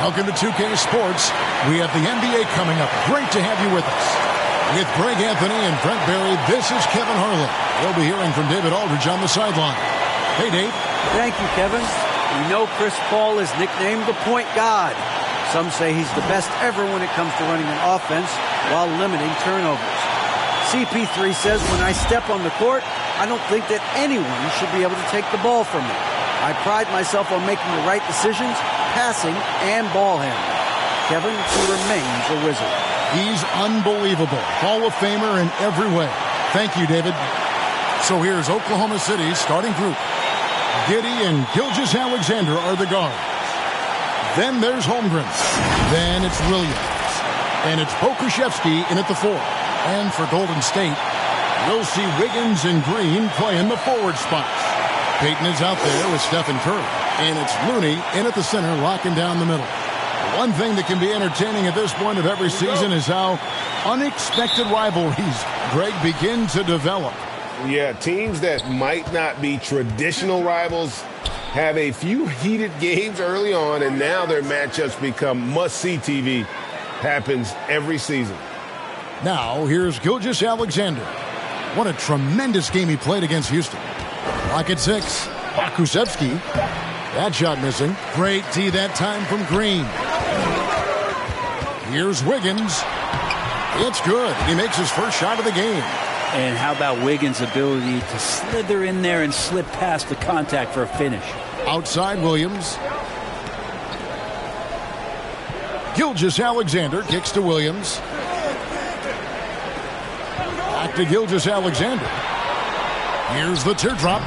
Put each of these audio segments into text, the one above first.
Welcome to 2K Sports. We have the NBA coming up. Great to have you with us. With Greg Anthony and Brent Barry, this is Kevin Harlan. We'll be hearing from David Aldridge on the sideline. Hey, Dave. Thank you, Kevin. We know Chris Paul is nicknamed the point god. Some say he's the best ever when it comes to running an offense while limiting turnovers. CP3 says, when I step on the court, I don't think that anyone should be able to take the ball from me. I pride myself on making the right decisions, passing and ball handling. Kevin, he remains a wizard. He's unbelievable. Hall of Famer in every way. Thank you, David. So here's Oklahoma City's starting group. Giddey and Gilgeous-Alexander are the guards. Then there's Holmgren. Then it's Williams. And it's Pokusevski in at the 4. And for Golden State, you'll see Wiggins and Green playing the forward spots. Payton is out there with Stephen Curry. And it's Looney in at the center, locking down the middle. One thing that can be entertaining at this point of every season is how unexpected rivalries, Greg, begin to develop. Yeah, teams that might not be traditional rivals have a few heated games early on, and now their matchups become must-see TV. Happens every season. Now, here's Gilgeous-Alexander. What a tremendous game he played against Houston. Clock at 6. Pokusevski. That shot missing. Great D that time from Green. Here's Wiggins. It's good. He makes his first shot of the game. And how about Wiggins' ability to slither in there and slip past the contact for a finish? Outside Williams. Gilgeous-Alexander kicks to Williams. Back to Gilgeous-Alexander. Here's the teardrop.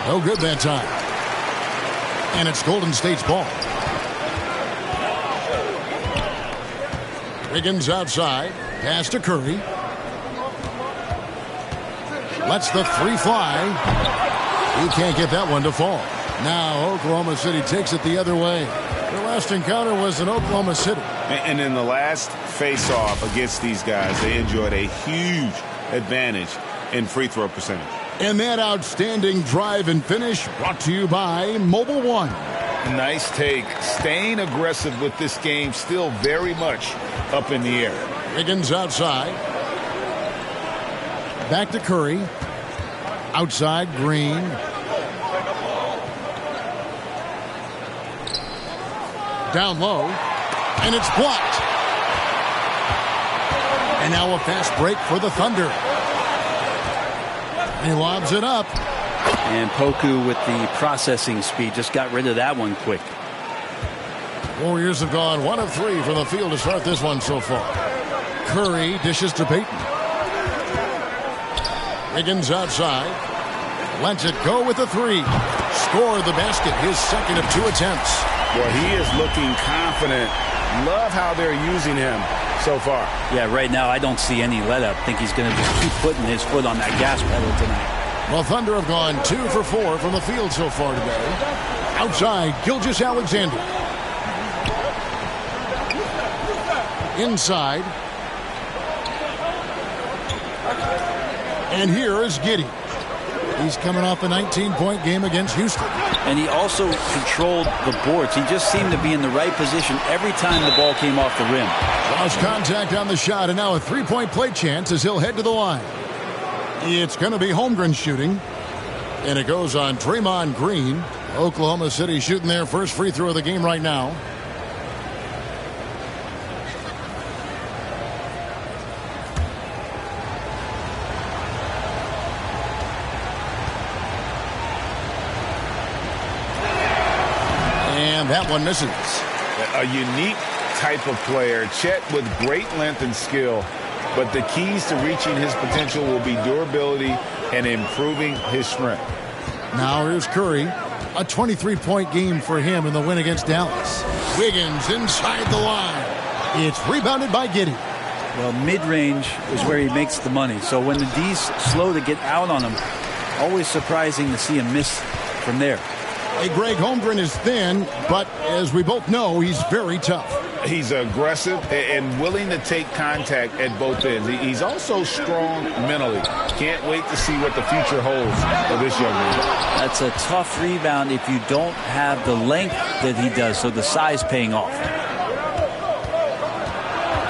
No good that time. And it's Golden State's ball. Wiggins outside. Pass to Curry. Lets the 3 fly. He can't get that one to fall. Now Oklahoma City takes it the other way. Their last encounter was in Oklahoma City. And in the last face-off against these guys, they enjoyed a huge advantage in free throw percentage. And that outstanding drive and finish brought to you by Mobile One. Nice take. Staying aggressive with this game, still very much up in the air. Wiggins outside. Back to Curry. Outside, Green. Down low. And it's blocked. And now a fast break for the Thunder. He lobs it up. And Poku with the processing speed just got rid of that one quick. Warriors have gone 1 of 3 from the field to start this one so far. Curry dishes to Payton. Wiggins outside. Lets it go with the 3. Score the basket, his second of 2 attempts. Well, he is looking confident. Love how they're using him so far. Yeah, right now I don't see any let up. I think he's going to just keep putting his foot on that gas pedal tonight. Well, Thunder have gone 2 for 4 from the field so far today. Outside, Gilgeous-Alexander. Inside. And here is Giddey. He's coming off a 19-point game against Houston. And he also controlled the boards. He just seemed to be in the right position every time the ball came off the rim. Lost contact on the shot, and now a 3-point play chance as he'll head to the line. It's going to be Holmgren shooting. And it goes on Draymond Green. Oklahoma City shooting their first free throw of the game right now. And that one misses. A unique type of player. Chet with great length and skill. But the keys to reaching his potential will be durability and improving his strength. Now here's Curry. A 23-point game for him in the win against Dallas. Wiggins inside the line. It's rebounded by Giddey. Well, mid-range is where he makes the money. So when the D's slow to get out on him, always surprising to see him miss from there. Hey, Greg, Holmgren is thin, but as we both know, he's very tough. He's aggressive and willing to take contact at both ends. He's also strong mentally. Can't wait to see what the future holds for this young man. That's a tough rebound if you don't have the length that he does, so the size paying off.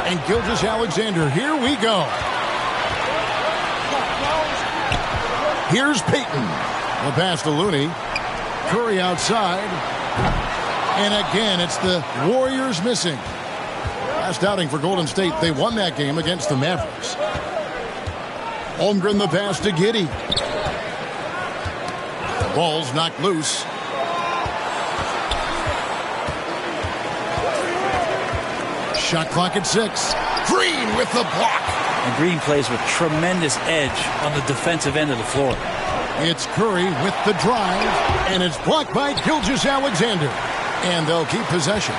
And Gilgeous-Alexander, here we go. Here's Payton. The pass to Looney. Curry outside. And again, it's the Warriors missing. Last outing for Golden State, they won that game against the Mavericks. Holmgren the pass to Giddey. The ball's knocked loose. Shot clock at 6. Green with the block. And Green plays with tremendous edge on the defensive end of the floor. It's Curry with the drive, and it's blocked by Gilgeous-Alexander. And they'll keep possession.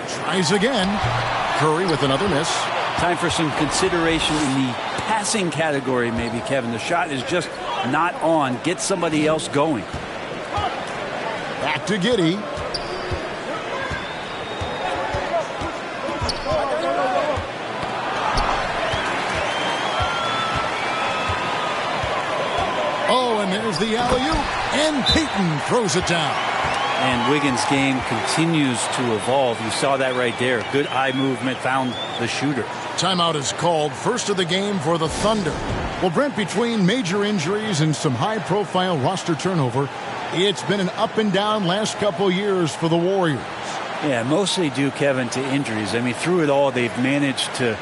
Tries again. Curry with another miss. Time for some consideration in the passing category, maybe, Kevin. The shot is just not on. Get somebody else going. Back to Giddey. Oh, and there's the alley-oop, and Payton throws it down. And Wiggins' game continues to evolve. You saw that right there. Good eye movement, found the shooter. Timeout is called. First of the game for the Thunder. Well, Brent, between major injuries and some high-profile roster turnover, it's been an up-and-down last couple years for the Warriors. Yeah, mostly due, Kevin, to injuries. I mean, through it all, they've managed to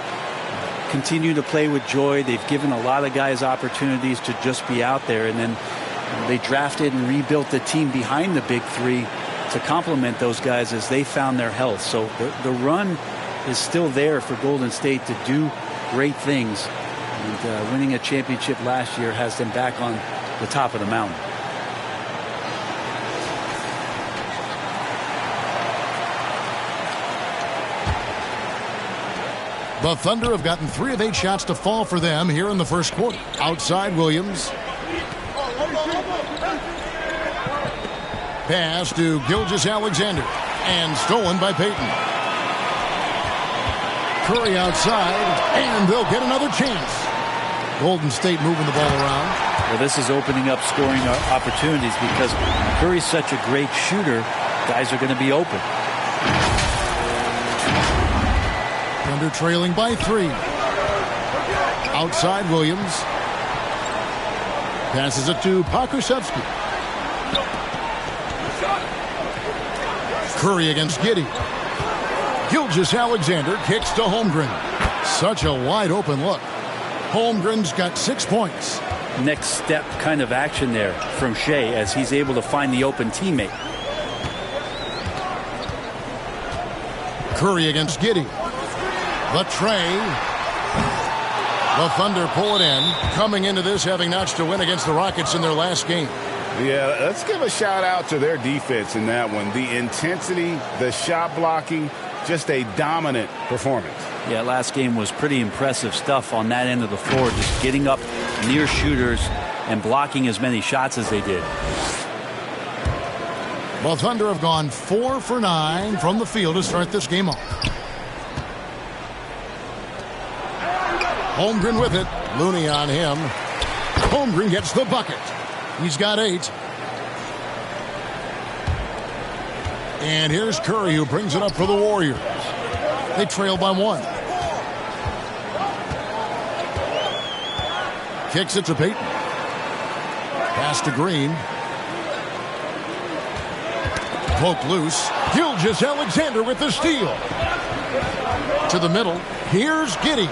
continue to play with joy. They've given a lot of guys opportunities to just be out there, and then they drafted and rebuilt the team behind the big three to complement those guys as they found their health. So the run is still there for Golden State to do great things. And winning a championship last year has them back on the top of the mountain. The Thunder have gotten 3 of 8 shots to fall for them here in the first quarter. Outside Williams. Pass to Gilgeous-Alexander. And stolen by Payton. Curry outside. And they'll get another chance. Golden State moving the ball around. Well, this is opening up scoring opportunities because Curry's such a great shooter. Guys are going to be open. Thunder trailing by 3. Outside Williams. Passes it to Pokusevski. Curry against Giddey. Gilgeous-Alexander kicks to Holmgren. Such a wide open look. Holmgren's got 6 points. Next step kind of action there from Shea as he's able to find the open teammate. Curry against Giddey. The tray. The Thunder pull it in. Coming into this having notched a win against the Rockets in their last game. Yeah, let's give a shout out to their defense in that one. The intensity, the shot blocking, just a dominant performance. Yeah, last game was pretty impressive stuff on that end of the floor, just getting up near shooters and blocking as many shots as they did. The Thunder have gone 4 for 9 from the field to start this game off. Holmgren with it. Looney on him. Holmgren gets the bucket. He's got 8. And here's Curry who brings it up for the Warriors. They trail by 1. Kicks it to Payton. Pass to Green. Poke loose. Gilgeous-Alexander with the steal. To the middle. Here's Giddey.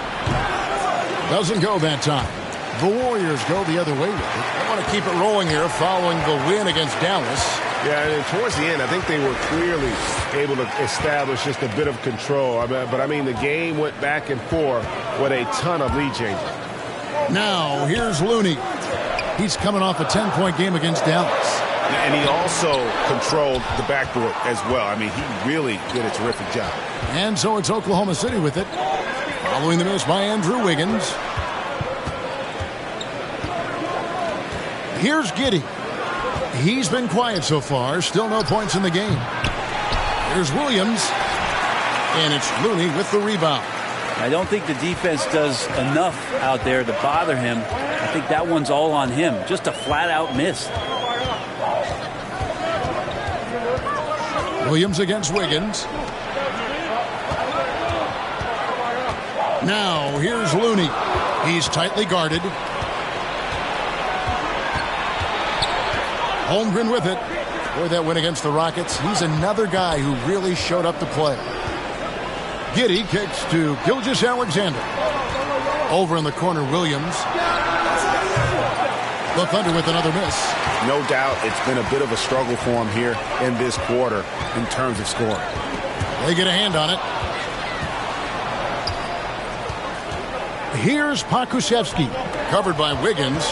Doesn't go that time. The Warriors go the other way with it. They want to keep it rolling here following the win against Dallas. Yeah, and towards the end, I think they were clearly able to establish just a bit of control. But I mean, the game went back and forth with a ton of lead changes. Now, here's Looney. He's coming off a 10-point game against Dallas. And he also controlled the backboard as well. I mean, he really did a terrific job. And so it's Oklahoma City with it. Following the miss by Andrew Wiggins. Here's Giddey. He's been quiet so far. Still no points in the game. Here's Williams. And it's Looney with the rebound. I don't think the defense does enough out there to bother him. I think that one's all on him. Just a flat-out miss. Williams against Wiggins. Now, here's Looney. He's tightly guarded. Holmgren with it. Boy, that win against the Rockets. He's another guy who really showed up to play. Giddey kicks to Gilgeous-Alexander. Over in the corner, Williams. The Thunder with another miss. No doubt it's been a bit of a struggle for him here in this quarter in terms of scoring. They get a hand on it. Here's Pokusevski, covered by Wiggins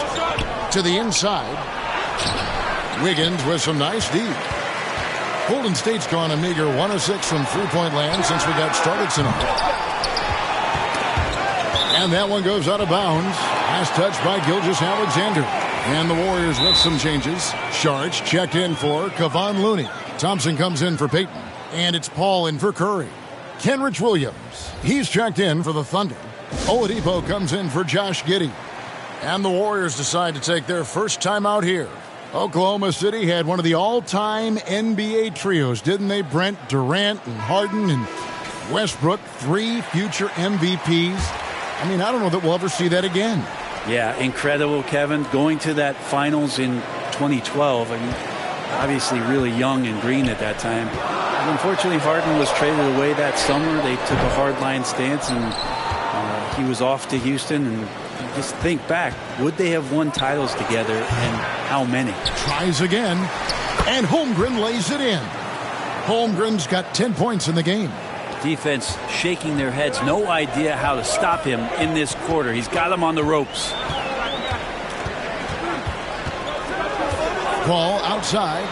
to the inside. Wiggins with some nice D. Golden State's gone a meager 1 of 6 from three-point land since we got started tonight. And that one goes out of bounds. Last touch by Gilgeous-Alexander. And the Warriors with some changes. Sharch checked in for Kevon Looney. Thompson comes in for Payton. And it's Paul in for Curry. Kenrich Williams, he's checked in for the Thunder. Oladipo comes in for Josh Giddey. And the Warriors decide to take their first time out here. Oklahoma City had one of the all-time NBA trios, didn't they, Brent? Durant and Harden and Westbrook, 3 future MVPs. I mean, I don't know that we'll ever see that again. Yeah, incredible, Kevin. Going to that finals in 2012, I mean, obviously really young and green at that time. But unfortunately, Harden was traded away that summer. They took a hardline stance, and he was off to Houston. And just think back, would they have won titles together, and how many? Tries again, and Holmgren lays it in. Holmgren's got 10 points in the game. Defense shaking their heads, no idea how to stop him in this quarter. He's got him on the ropes. Ball outside.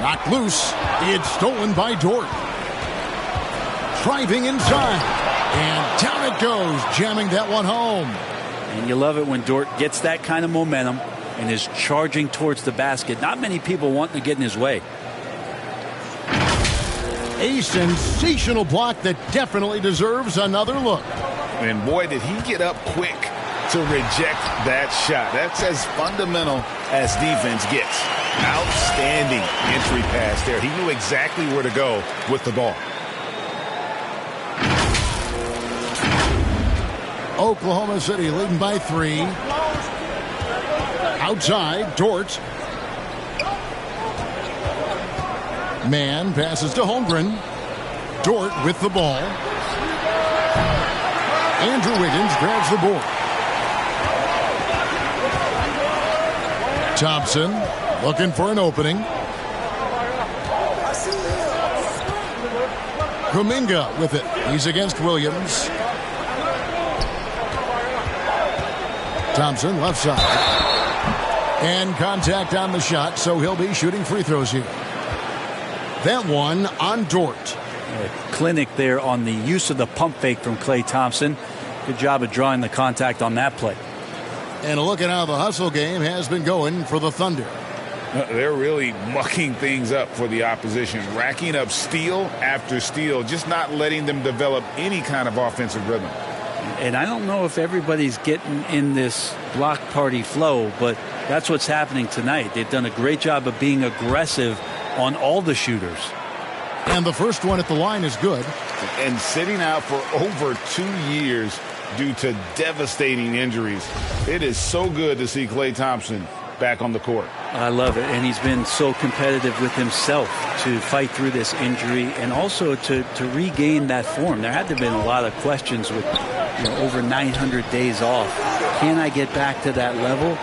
Knocked loose. It's stolen by Dort. Driving inside. And down it goes, jamming that one home. And you love it when Dort gets that kind of momentum and is charging towards the basket. Not many people want to get in his way. A sensational block that definitely deserves another look. And boy, did he get up quick to reject that shot. That's as fundamental as defense gets. Outstanding entry pass there. He knew exactly where to go with the ball. Oklahoma City leading by 3. Outside, Dort. Man passes to Holmgren. Dort with the ball. Andrew Wiggins grabs the board. Thompson looking for an opening. Kuminga with it. He's against Williams. Thompson left side. And contact on the shot, so he'll be shooting free throws here. That one on Dort. A clinic there on the use of the pump fake from Klay Thompson. Good job of drawing the contact on that play. And a look at how the hustle game has been going for the Thunder. They're really mucking things up for the opposition, racking up steal after steal, just not letting them develop any kind of offensive rhythm. And I don't know if everybody's getting in this block party flow, but that's what's happening tonight. They've done a great job of being aggressive on all the shooters. And the first one at the line is good. And sitting out for over 2 years due to devastating injuries. It is so good to see Klay Thompson back on the court. I love it. And he's been so competitive with himself to fight through this injury and also to regain that form. There had to have been a lot of questions with over 900 days off. Can I get back to that level?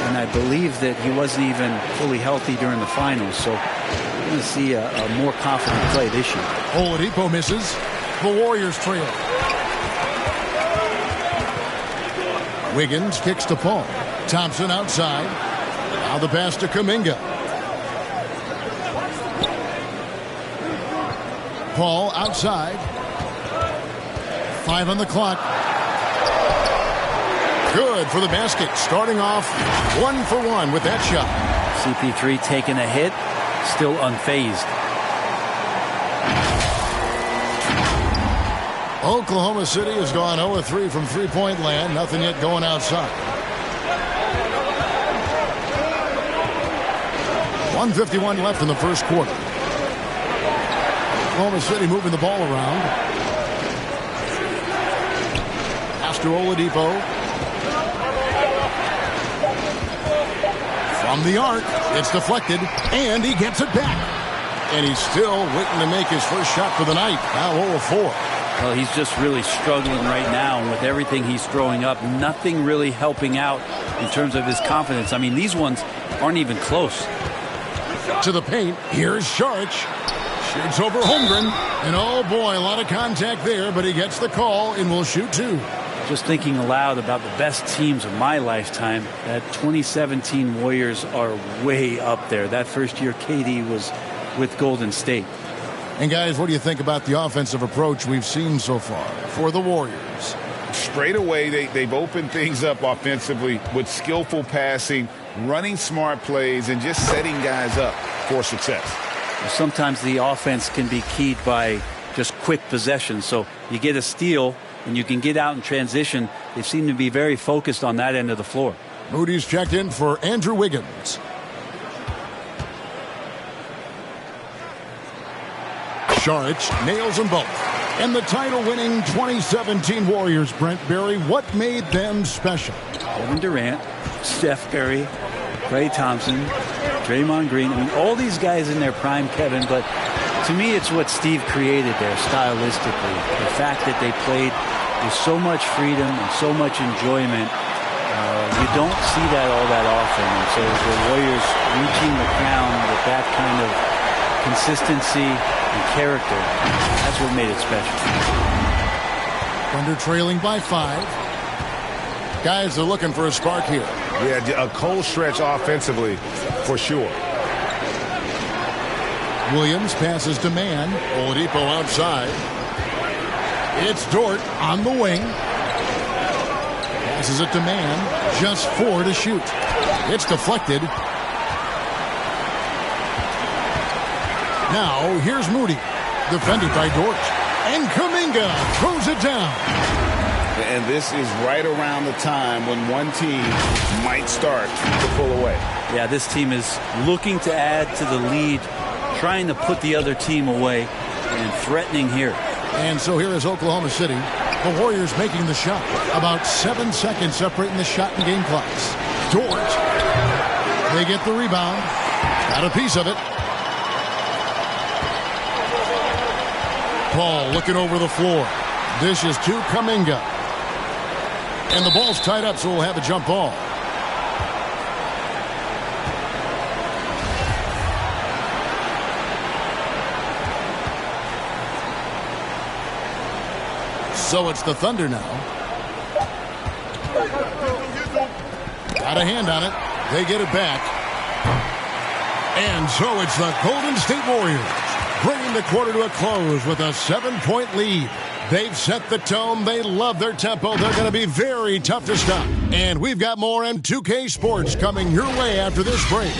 And I believe that he wasn't even fully healthy during the finals. So we're going to see a more confident play this year. Oladipo misses. The Warriors trail. Wiggins kicks to Paul. Thompson outside. Now the pass to Kuminga. Paul outside. 5 on the clock. Good for the basket. Starting off 1 for 1 with that shot. CP3 taking a hit, still unfazed. Oklahoma City has gone 0-3 from three-point land. Nothing yet going outside. 1:51 left in the first quarter. Oklahoma City moving the ball around. Pass to Oladipo. From the arc, it's deflected, and he gets it back. And he's still waiting to make his first shot for the night. Now 0 of 4. Well, he's just really struggling right now, and with everything he's throwing up, nothing really helping out in terms of his confidence. I mean, these ones aren't even close. To the paint, here's Saric. Shoots over Holmgren, and oh boy, a lot of contact there, but he gets the call and will shoot 2. Just thinking aloud about the best teams of my lifetime, that 2017 Warriors are way up there. That first year KD was with Golden State. And guys, what do you think about the offensive approach we've seen so far for the Warriors? Straight away, they've opened things up offensively with skillful passing, running smart plays, and just setting guys up for success. Sometimes the offense can be keyed by just quick possession. So you get a steal and you can get out in transition. They seem to be very focused on that end of the floor. Moody's checked in for Andrew Wiggins. Saric nails them both. And the title-winning 2017 Warriors, Brent Barry, what made them special? Kevin Durant, Steph Curry, Klay Thompson, Draymond Green. I mean, all these guys in their prime, Kevin, but to me it's what Steve created there stylistically. The fact that they played with so much freedom and so much enjoyment. You don't see that all that often. And so the Warriors reaching the crown with that kind of consistency and character, that's what made it special. Thunder trailing by 5. Guys are looking for a spark here. Yeah, a cold stretch offensively for sure. Williams passes to Mann. Oladipo outside. It's Dort on the wing. Passes it to Mann. Just 4 to shoot. It's deflected. Now here's Moody. Defended by Dort. And Kuminga throws it down. And this is right around the time when one team might start to pull away. Yeah, this team is looking to add to the lead, trying to put the other team away, and threatening here. And so here is Oklahoma City. The Warriors making the shot. About 7 seconds separating the shot and game clocks. Dort. They get the rebound. Got a piece of it. Paul looking over the floor. Dishes to Kuminga. And the ball's tied up, so we'll have a jump ball. So it's the Thunder now. Got a hand on it. They get it back. And so it's the Golden State Warriors bringing the quarter to a close with a 7-point lead. They've set the tone. They love their tempo. They're going to be very tough to stop. And we've got more M2K Sports coming your way after this break.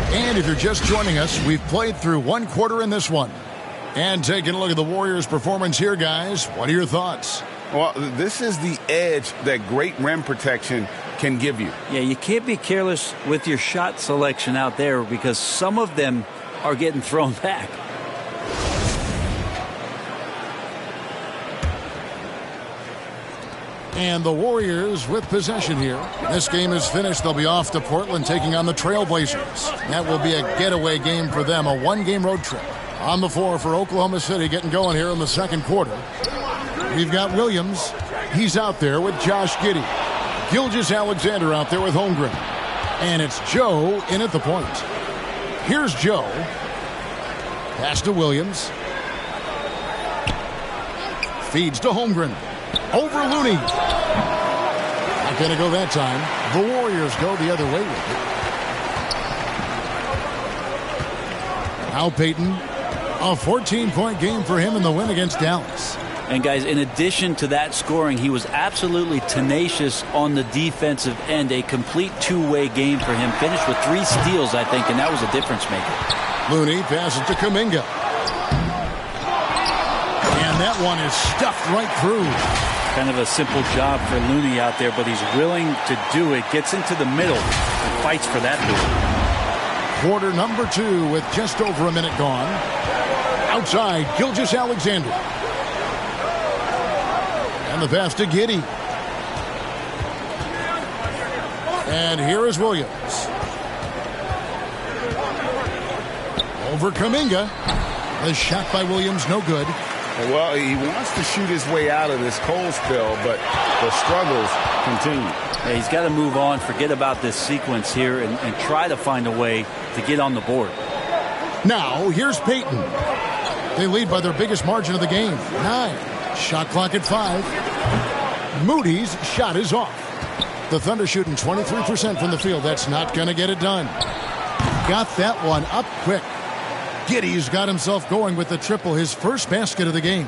And if you're just joining us, we've played through one quarter in this one. And taking a look at the Warriors' performance here, guys, what are your thoughts? Well, this is the edge that great rim protection can give you. Yeah, you can't be careless with your shot selection out there because some of them are getting thrown back. And the Warriors with possession here. This game is finished. They'll be off to Portland taking on the Trailblazers. That will be a getaway game for them, a one-game road trip. On the floor for Oklahoma City getting going here in the second quarter. We've got Williams. He's out there with Josh Giddey. Gilgeous-Alexander out there with Holmgren. And it's Joe in at the point. Here's Joe. Pass to Williams. Feeds to Holmgren. Over Looney. Not going to go that time. The Warriors go the other way with it. Al Payton. A 14-point game for him in the win against Dallas. And guys, in addition to that scoring, he was absolutely tenacious on the defensive end. A complete two-way game for him. Finished with 3 steals, I think, and that was a difference maker. Looney passes to Kuminga. And that one is stuffed right through. Kind of a simple job for Looney out there, but he's willing to do it. Gets into the middle and fights for that move. Quarter number 2 with just over a minute gone. Outside, Gilgeous-Alexander. And the pass to Giddey. And here is Williams. Over Kuminga. The shot by Williams, no good. Well, he wants to shoot his way out of this cold spell, but the struggles continue. Yeah, he's got to move on, forget about this sequence here, and try to find a way to get on the board. Now, here's Payton. They lead by their biggest margin of the game, 9. Shot clock at 5. Moody's shot is off. The Thunder shooting 23% from the field. That's not going to get it done. Got that one up quick. Giddey's got himself going with the triple, his first basket of the game.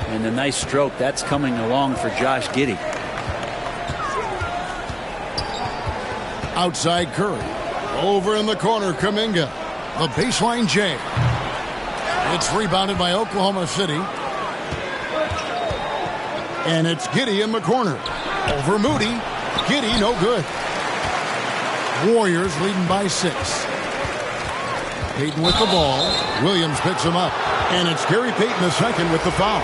And a nice stroke. That's coming along for Josh Giddey. Outside Curry. Over in the corner, Kuminga. The baseline J. It's rebounded by Oklahoma City. And it's Giddey in the corner. Over Moody. Giddey, no good. Warriors leading by 6. Payton with the ball. Williams picks him up. And it's Gary Payton II with the foul.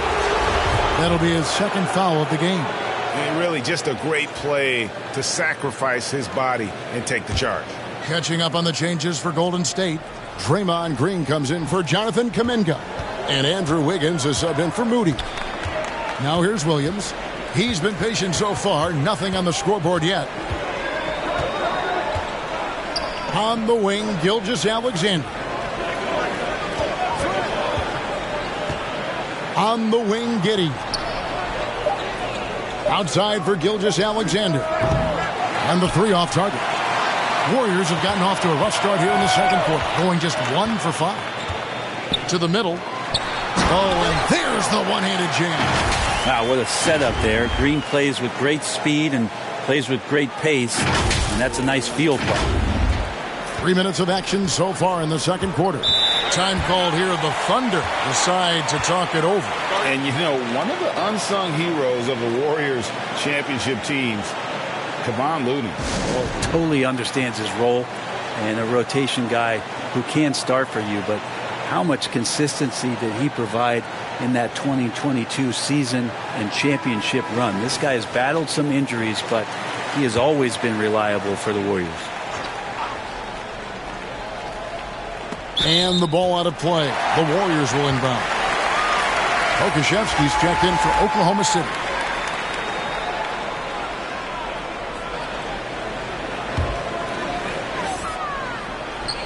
That'll be his second foul of the game. And really just a great play to sacrifice his body and take the charge. Catching up on the changes for Golden State. Draymond Green comes in for Jonathan Kuminga. And Andrew Wiggins is subbed in for Moody. Now here's Williams. He's been patient so far. Nothing on the scoreboard yet. On the wing, Gilgeous-Alexander. On the wing, Giddey. Outside for Gilgeous-Alexander. And the 3 off target. Warriors have gotten off to a rough start here in the second quarter, going just 1 for 5. To the middle. Oh, and there's the one-handed jam. Wow, what a setup there. Green plays with great speed and plays with great pace, and that's a nice field play. 3 minutes of action so far in the second quarter. Time called here. The Thunder decide to talk it over. And, you know, one of the unsung heroes of the Warriors championship teams, Kevon Looney. Well, totally understands his role and a rotation guy who can start for you, but how much consistency did he provide in that 2022 season and championship run? This guy has battled some injuries, but he has always been reliable for the Warriors. And the ball out of play. The Warriors will inbound. Pokusevski's checked in for Oklahoma City.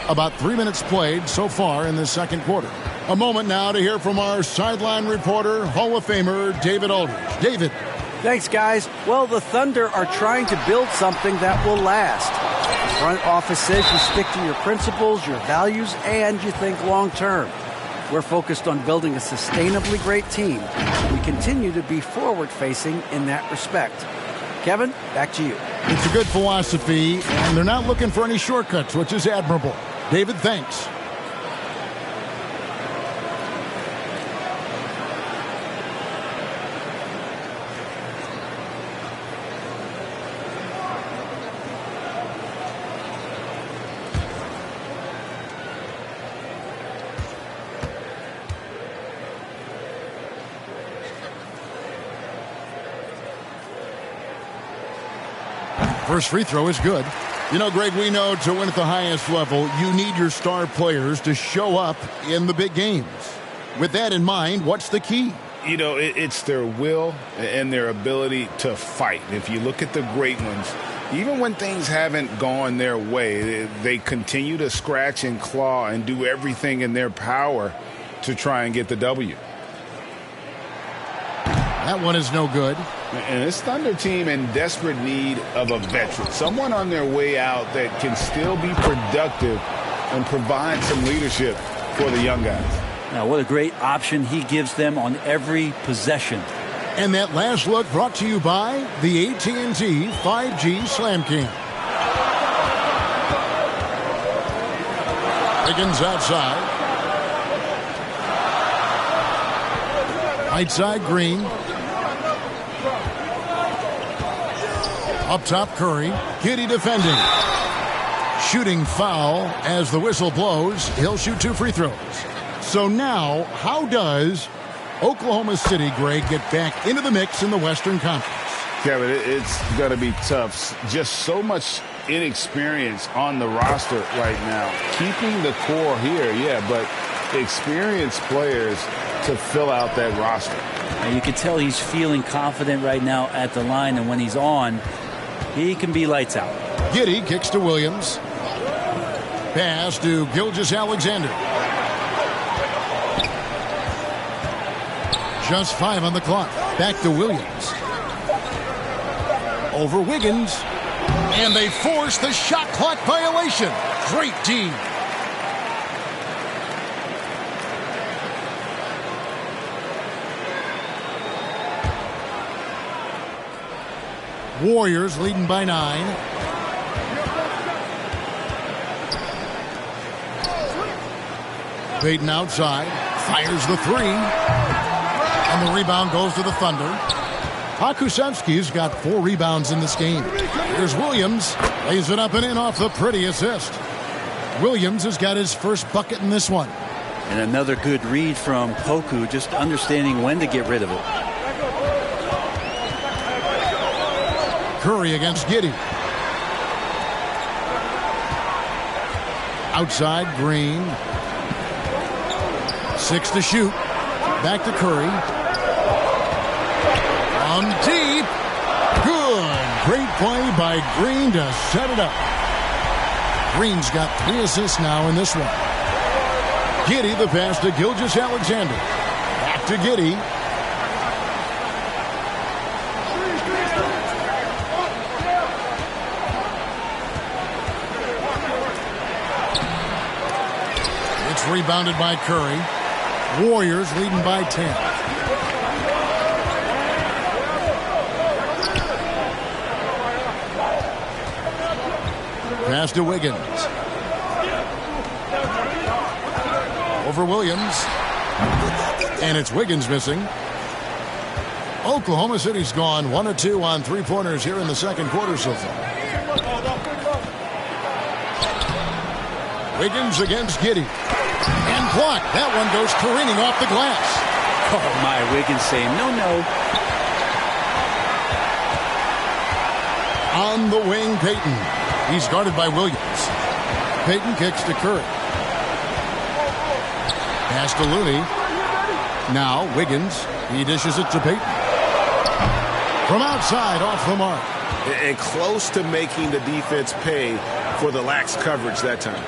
About 3 minutes played so far in the second quarter. A moment now to hear from our sideline reporter, Hall of Famer David Aldridge. David. Thanks, guys. Well, the Thunder are trying to build something that will last. The front office says you stick to your principles, your values, and you think long term. We're focused on building a sustainably great team. We continue to be forward-facing in that respect. Kevin, back to you. It's a good philosophy, and they're not looking for any shortcuts, which is admirable. David, thanks. First free throw is good. You know, Greg, we know to win at the highest level, you need your star players to show up in the big games. With that in mind, what's the key? You know, it's their will and their ability to fight. If you look at the great ones, even when things haven't gone their way, they continue to scratch and claw and do everything in their power to try and get the W. That one is no good. And this Thunder team in desperate need of a veteran, someone on their way out that can still be productive and provide some leadership for the young guys. Now, what a great option he gives them on every possession. And that last look brought to you by the AT&T 5G Slam Cam. Higgins outside. Right side, Green. Up top, Curry. Giddey defending. Shooting foul as the whistle blows. He'll shoot 2 free throws. So now, how does Oklahoma City, Greg, get back into the mix in the Western Conference? Kevin, it's going to be tough. Just so much inexperience on the roster right now. Keeping the core here, yeah, but experienced players to fill out that roster. And you can tell he's feeling confident right now at the line, and when he's on, he can be lights out. Giddey kicks to Williams. Pass to Gilgeous-Alexander. Just 5 on the clock. Back to Williams. Over Wiggins. And they force the shot clock violation. Great D. Warriors leading by 9. Payton outside. Fires the 3. And the rebound goes to the Thunder. Pokusevski's got 4 rebounds in this game. Here's Williams. Lays it up and in off the pretty assist. Williams has got his first bucket in this one. And another good read from Poku, just understanding when to get rid of it. Curry against Giddey. Outside, Green. 6 to shoot. Back to Curry. On deep. Good. Great play by Green to set it up. Green's got 3 assists now in this one. Giddey the pass to Gilgeous-Alexander. Back to Giddey. It's rebounded by Curry. Warriors leading by 10. Pass to Wiggins. Over Williams. And it's Wiggins missing. Oklahoma City's gone 1 of 2 on 3-pointers here in the second quarter so far. Wiggins against Giddey. And blocked. That one goes careening off the glass. Oh, my. Wiggins saying, no, no. On the wing, Payton. He's guarded by Williams. Payton kicks to Curry. Pass to Looney. Now Wiggins. He dishes it to Payton. From outside, off the mark. And close to making the defense pay for the lax coverage that time.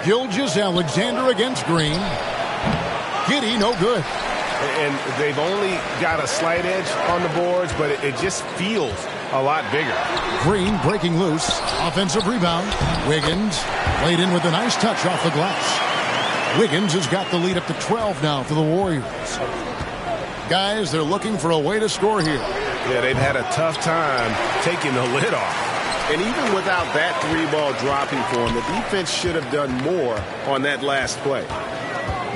Gilgeous-Alexander against Green. Giddey, no good. And they've only got a slight edge on the boards, but it just feels a lot bigger. Green breaking loose. Offensive rebound. Wiggins laid in with a nice touch off the glass. Wiggins has got the lead up to 12 now for the Warriors. Guys, they're looking for a way to score here. Yeah, they've had a tough time taking the lid off. And even without that 3-ball dropping for them, the defense should have done more on that last play.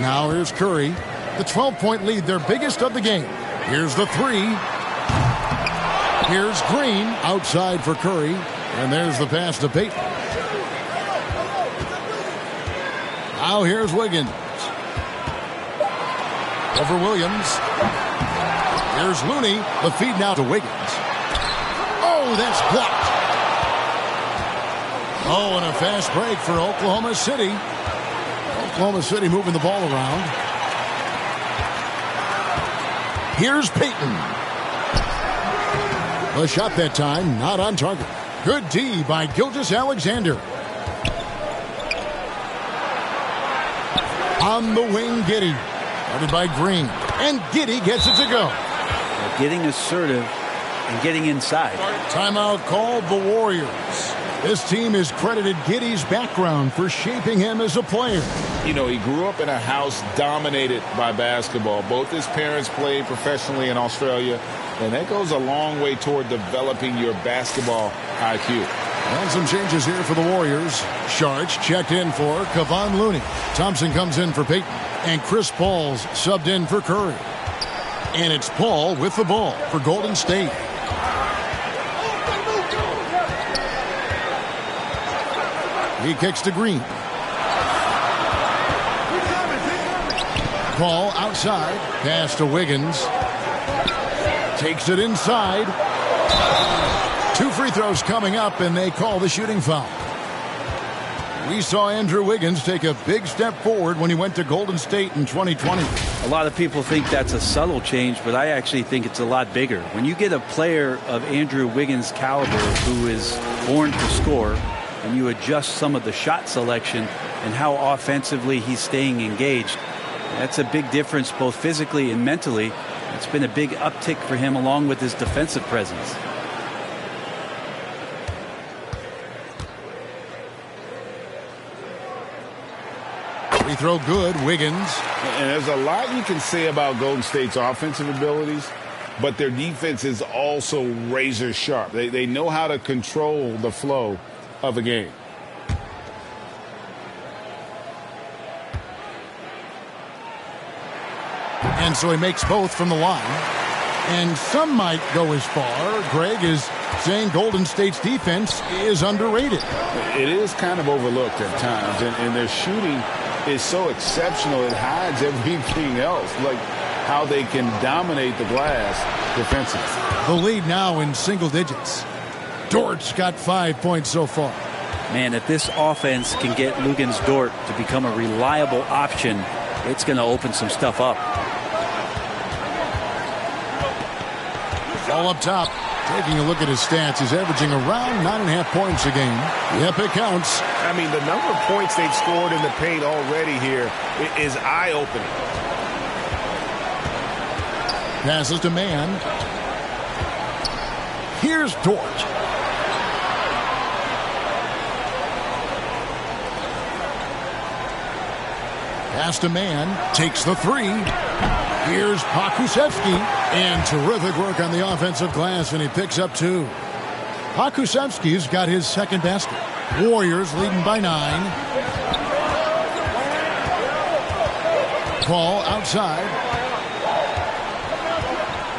Now here's Curry. The 12-point lead, their biggest of the game. Here's the 3. Here's Green outside for Curry. And there's the pass to Payton. Now here's Wiggins. Over Williams. Here's Looney. The feed now to Wiggins. Oh, that's blocked. Oh, and a fast break for Oklahoma City. Oklahoma City moving the ball around. Here's Payton. The shot that time, not on target. Good D by Gilgeous-Alexander. On the wing, Giddey. Guarded by Green. And Giddey gets it to go. Getting assertive and getting inside. Timeout called the Warriors. This team has credited Giddey's background for shaping him as a player. You know, he grew up in a house dominated by basketball. Both his parents played professionally in Australia, and that goes a long way toward developing your basketball IQ. And some changes here for the Warriors. Sharch checked in for Kevon Looney. Thompson comes in for Payton. And Chris Paul's subbed in for Curry. And it's Paul with the ball for Golden State. He kicks to Green. Paul outside. Pass to Wiggins. Takes it inside. 2 free throws coming up, and they call the shooting foul. We saw Andrew Wiggins take a big step forward when he went to Golden State in 2020. A lot of people think that's a subtle change, but I actually think it's a lot bigger. When you get a player of Andrew Wiggins' caliber who is born to score, and you adjust some of the shot selection and how offensively he's staying engaged, that's a big difference both physically and mentally. It's been a big uptick for him along with his defensive presence. Free throw good, Wiggins. And there's a lot you can say about Golden State's offensive abilities, but their defense is also razor sharp. They know how to control the flow of a game. And so he makes both from the line. And some might go as far, Greg, is saying Golden State's defense is underrated. It is kind of overlooked at times, and their shooting is so exceptional it hides everything else, like how they can dominate the glass defensively. The lead now in single digits. Dort's got 5 points so far. Man, if this offense can get Luguentz Dort to become a reliable option, it's going to open some stuff up. All up top. Taking a look at his stats, he's averaging around 9.5 points a game. Yep, it counts. I mean, the number of points they've scored in the paint already here is eye-opening. Passes to Man. Here's Dort. Pass to Man. Takes the three. Here's Pokusevski. And terrific work on the offensive glass, and he picks up 2. Pokusevski's got his second basket. Warriors leading by 9. Paul outside.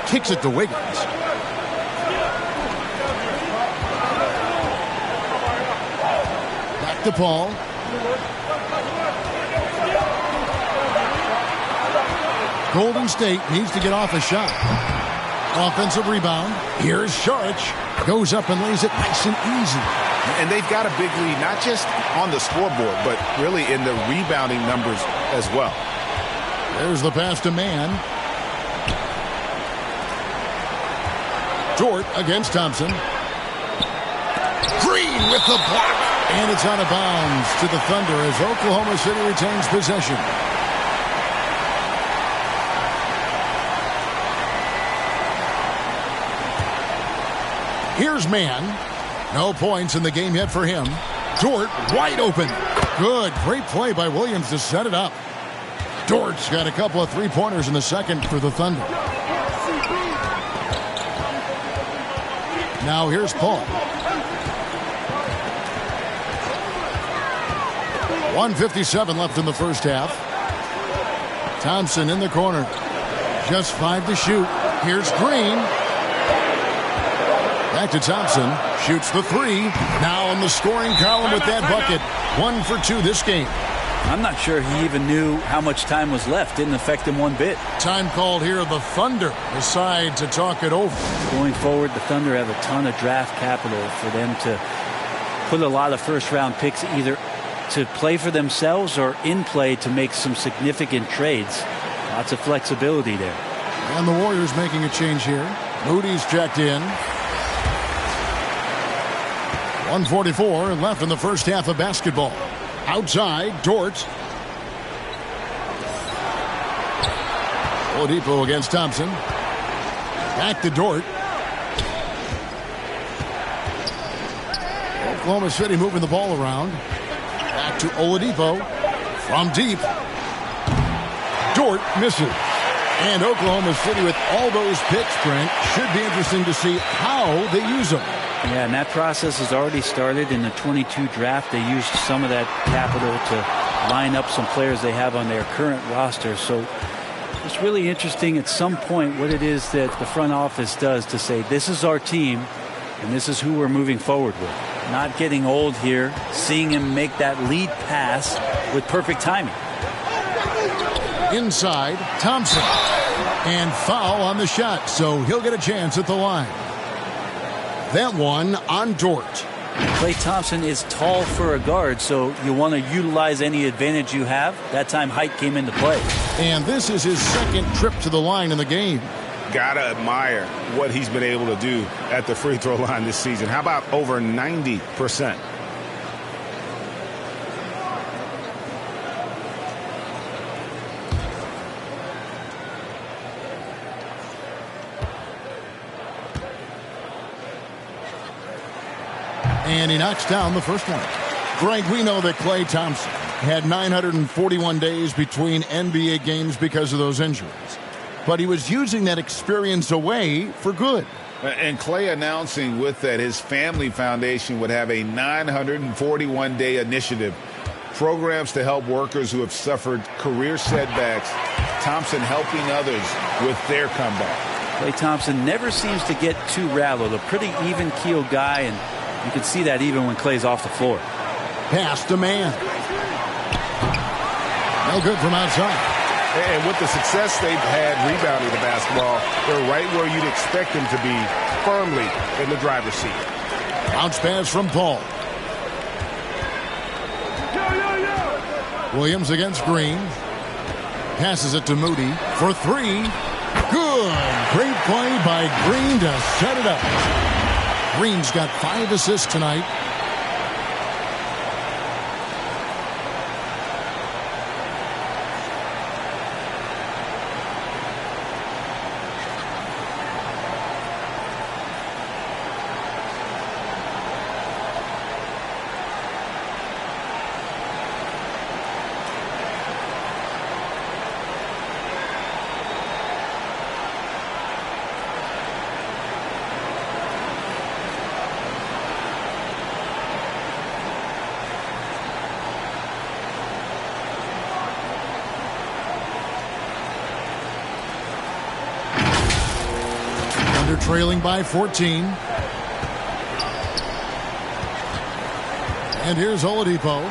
Kicks it to Wiggins. Back to Paul. Golden State needs to get off a shot. Offensive rebound. Here's Sharch. Goes up and lays it nice and easy. And they've got a big lead, not just on the scoreboard, but really in the rebounding numbers as well. There's the pass to Man. Dort against Thompson. Green with the block. And it's out of bounds to the Thunder as Oklahoma City retains possession. Here's Man. No points in the game yet for him. Dort wide open. Good. Great play by Williams to set it up. Dort's got a couple of three-pointers in the second for the Thunder. Now here's Paul. 1:57 left in the first half. Thompson in the corner. Just 5 to shoot. Here's Green. Back to Thompson. Shoots the 3. Now in the scoring column with that bucket. 1 for 2 this game. I'm not sure he even knew how much time was left. Didn't affect him one bit. Time called here. The Thunder decide to talk it over. Going forward, the Thunder have a ton of draft capital for them to put a lot of first-round picks either to play for themselves or in play to make some significant trades. Lots of flexibility there. And the Warriors making a change here. Moody's checked in. 1:44 left in the first half of basketball. Outside, Dort. Oladipo against Thompson. Back to Dort. Oklahoma City moving the ball around. Back to Oladipo. From deep. Dort misses. And Oklahoma City with all those picks, Brent, should be interesting to see how they use them. Yeah, and that process has already started in the 22 draft. They used some of that capital to line up some players they have on their current roster. So it's really interesting at some point what it is that the front office does to say, this is our team and this is who we're moving forward with. Not getting old here, seeing him make that lead pass with perfect timing. Inside, Thompson. And foul on the shot, so he'll get a chance at the line. That one on Dort. Klay Thompson is tall for a guard, so you want to utilize any advantage you have. That time height came into play. And this is his second trip to the line in the game. Gotta admire what he's been able to do at the free throw line this season. How about over 90%? And he knocks down the first one. Greg, we know that Klay Thompson had 941 days between NBA games because of those injuries. But he was using that experience away for good. And Klay announcing with that his family foundation would have a 941-day initiative. Programs to help workers who have suffered career setbacks. Thompson helping others with their comeback. Klay Thompson never seems to get too rattled. A pretty even-keeled guy, and you can see that even when Klay's off the floor. Pass to man. No good from outside. And with the success they've had rebounding the basketball, they're right where you'd expect them to be, firmly in the driver's seat. Bounce pass from Paul. Williams against Green. Passes it to Moody for three. Good. Great play by Green to set it up. Green's got 5 assists tonight. Trailing by 14. And here's Oladipo.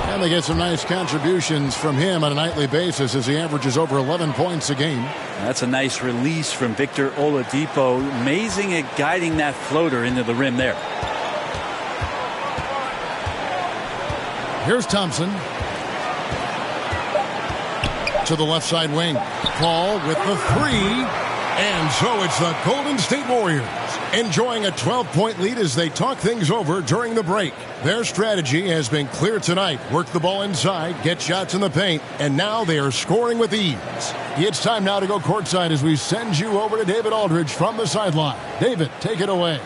And they get some nice contributions from him on a nightly basis as he averages over 11 points a game. That's a nice release from Victor Oladipo. Amazing at guiding that floater into the rim there. Here's Thompson. To the left side wing. Paul with the three. And so it's the Golden State Warriors enjoying a 12-point lead as they talk things over during the break. Their strategy has been clear tonight. Work the ball inside, get shots in the paint, and now they are scoring with ease. It's time now to go courtside as we send you over to David Aldridge from the sideline. David, take it away.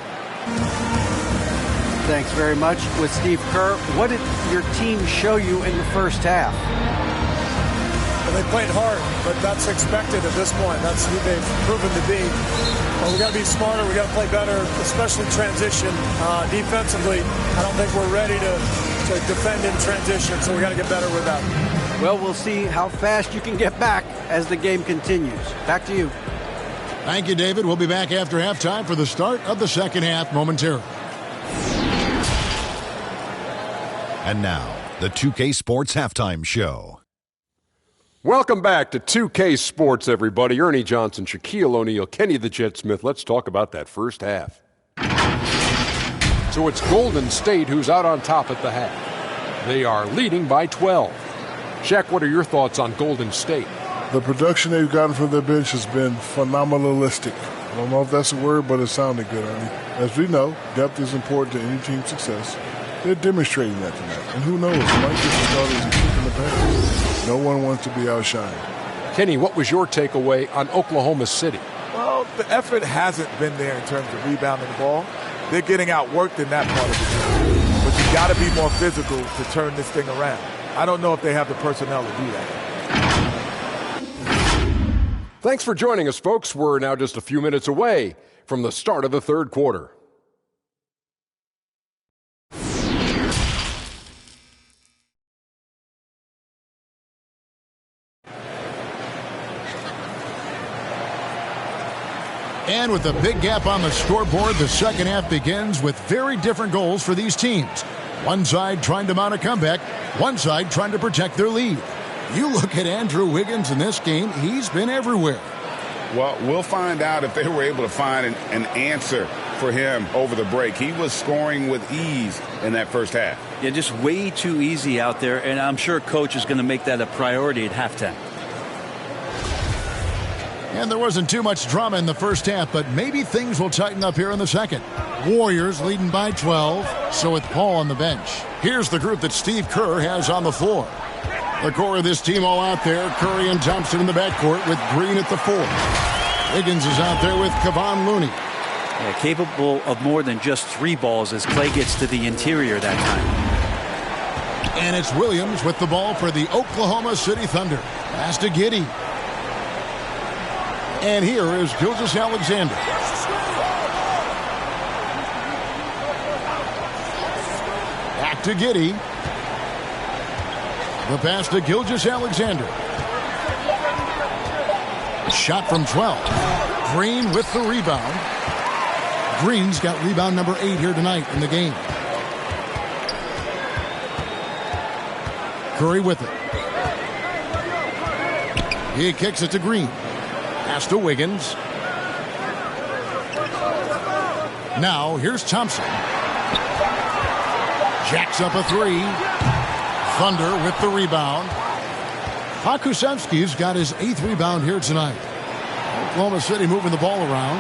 Thanks very much. With Steve Kerr, what did your team show you in the first half? They played hard, but that's expected at this point. That's who they've proven to be. But we got to be smarter. We got to play better, especially transition. Defensively, I don't think we're ready to defend in transition, so we got to get better with that. Well, we'll see how fast you can get back as the game continues. Back to you. Thank you, David. We'll be back after halftime for the start of the second half momentarily. And now, the 2K Sports Halftime Show. Welcome back to 2K Sports, everybody. Ernie Johnson, Shaquille O'Neal, Kenny the Jet Smith. Let's talk about that first half. So it's Golden State who's out on top at the half. They are leading by 12. Shaq, what are your thoughts on Golden State? The production they've gotten from their bench has been phenomenalistic. I don't know if that's a word, but it sounded good, Ernie. As we know, depth is important to any team's success. They're demonstrating that tonight. And who knows, might get the starters and kick in the pants. No one wants to be outshined. Kenny, what was your takeaway on Oklahoma City? Well, the effort hasn't been there in terms of rebounding the ball. They're getting outworked in that part of the game. But you got to be more physical to turn this thing around. I don't know if they have the personnel to do that. Thanks for joining us, folks. We're now just a few minutes away from the start of the third quarter. And with a big gap on the scoreboard, the second half begins with very different goals for these teams. One side trying to mount a comeback, one side trying to protect their lead. You look at Andrew Wiggins in this game, he's been everywhere. Well, we'll find out if they were able to find an answer for him over the break. He was scoring with ease in that first half. Yeah, just way too easy out there, and I'm sure coach is going to make that a priority at halftime. And there wasn't too much drama in the first half, but maybe things will tighten up here in the second. Warriors leading by 12, so with Paul on the bench. Here's the group that Steve Kerr has on the floor. The core of this team all out there. Curry and Thompson in the backcourt with Green at the 4. Wiggins is out there with Kevon Looney. Yeah, capable of more than just 3 balls as Clay gets to the interior that time. And it's Williams with the ball for the Oklahoma City Thunder. Pass to Giddey. And here is Gilgeous-Alexander. Back to Giddey. The pass to Gilgeous-Alexander. Shot from 12. Green with the rebound. Green's got rebound number 8 here tonight in the game. Curry with it. He kicks it to Green. Pass to Wiggins. Now here's Thompson. Jacks up a 3. Thunder with the rebound. Pokusevski's got his 8th rebound here tonight. Oklahoma City moving the ball around.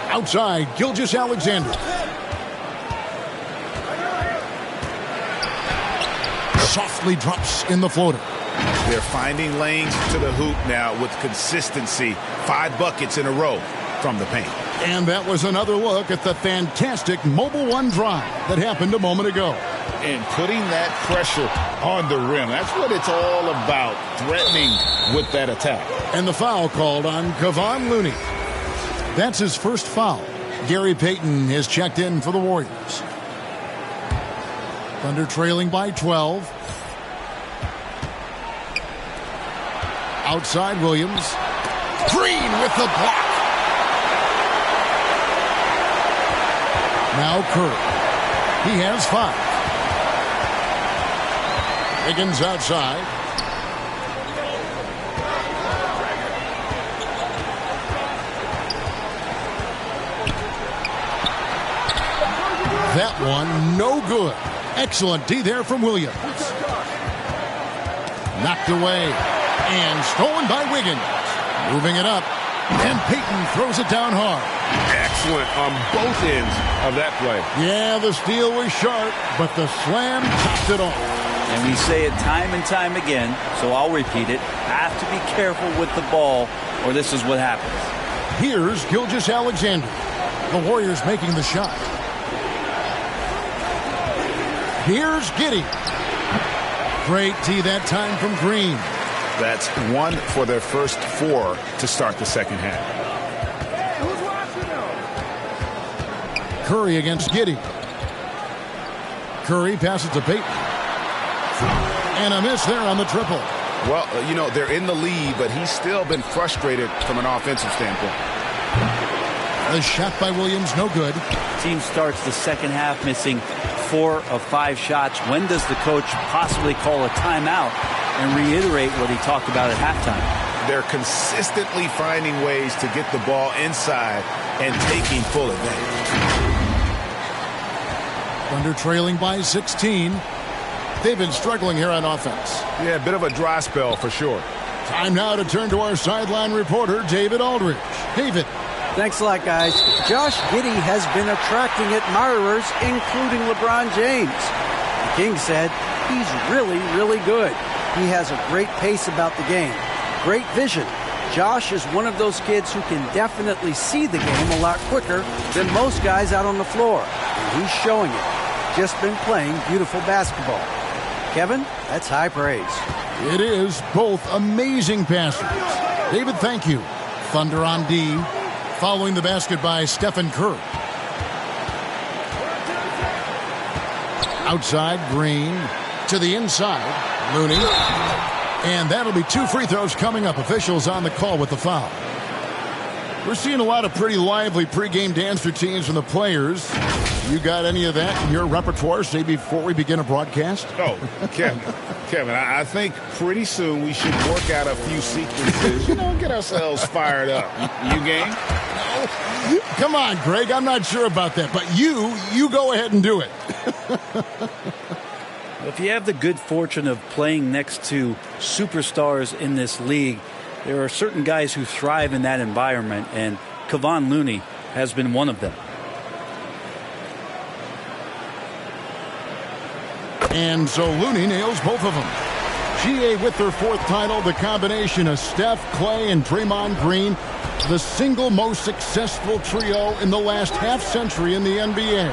Outside, Gilgeous-Alexander. Softly drops in the floater. They're finding lanes to the hoop now with consistency. 5 buckets in a row from the paint. And that was another look at the fantastic Mobile One drive that happened a moment ago. And putting that pressure on the rim. That's what it's all about, threatening with that attack. And the foul called on Kevon Looney. That's his first foul. Gary Payton has checked in for the Warriors. Thunder trailing by 12. Outside Williams. Green with the block. Now Curry. He has 5. Wiggins outside. That one, no good. Excellent D there from Williams. Knocked away. And stolen by Wiggins. Moving it up. And Payton throws it down hard. Excellent on both ends of that play. Yeah, the steal was sharp, but the slam topped it off. And we say it time and time again, so I'll repeat it. Have to be careful with the ball, or this is what happens. Here's Gilgeous-Alexander. The Warriors making the shot. Here's Giddey. Great D that time from Green. That's 1 for their first 4 to start the second half. Curry against Giddey. Curry passes to Payton. And a miss there on the triple. Well, you know, they're in the lead, but he's still been frustrated from an offensive standpoint. The shot by Williams, no good. Team starts the second half missing 4 of 5 shots. When does the coach possibly call a timeout and reiterate what he talked about at halftime? They're consistently finding ways to get the ball inside and taking full advantage. Thunder trailing by 16. They've been struggling here on offense. Yeah, a bit of a dry spell for sure. Time now to turn to our sideline reporter, David Aldridge. David. Thanks a lot, guys. Josh Giddey has been attracting admirers, including LeBron James. The King said he's really, really good. He has a great pace about the game. Great vision. Josh is one of those kids who can definitely see the game a lot quicker than most guys out on the floor. And he's showing it. Just been playing beautiful basketball. Kevin, that's high praise. It is. Both amazing passers. David, thank you. Thunder on D. Following the basket by Stephen Curry. Outside, Green. To the inside, Looney. And that'll be 2 free throws coming up. Officials on the call with the foul. We're seeing a lot of pretty lively pregame dance routines from the players. You got any of that in your repertoire, say, before we begin a broadcast? Oh, Kevin, I think pretty soon we should work out a few sequences, get ourselves fired up. You game? Come on, Greg, I'm not sure about that, but you go ahead and do it. If you have the good fortune of playing next to superstars in this league, there are certain guys who thrive in that environment, and Kevon Looney has been one of them. And so Looney nails both of them. GA with their 4th title, the combination of Steph, Clay, and Draymond Green, the single most successful trio in the last half-century in the NBA.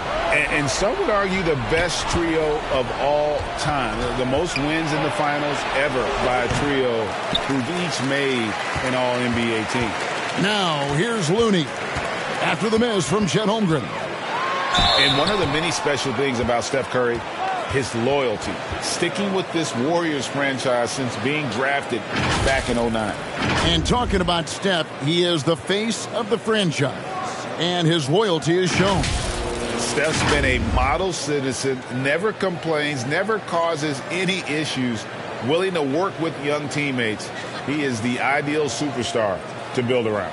And some would argue the best trio of all time. The most wins in the finals ever by a trio who've each made an All-NBA team. Now, here's Looney after the miss from Chet Holmgren. And one of the many special things about Steph Curry, his loyalty, sticking with this Warriors franchise since being drafted back in 2009. And talking about Steph, he is the face of the franchise, and his loyalty is shown. Steph's been a model citizen, never complains, never causes any issues, willing to work with young teammates. He is the ideal superstar to build around.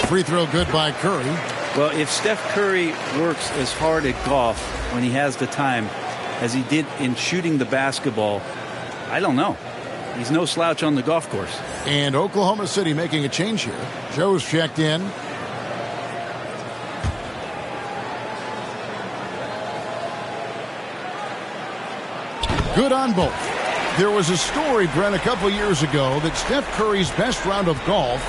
Free throw good by Curry. Well, if Steph Curry works as hard at golf when he has the time as he did in shooting the basketball, I don't know. He's no slouch on the golf course. And Oklahoma City making a change here. Joe's checked in. Good on both. There was a story, Brent, a couple years ago that Steph Curry's best round of golf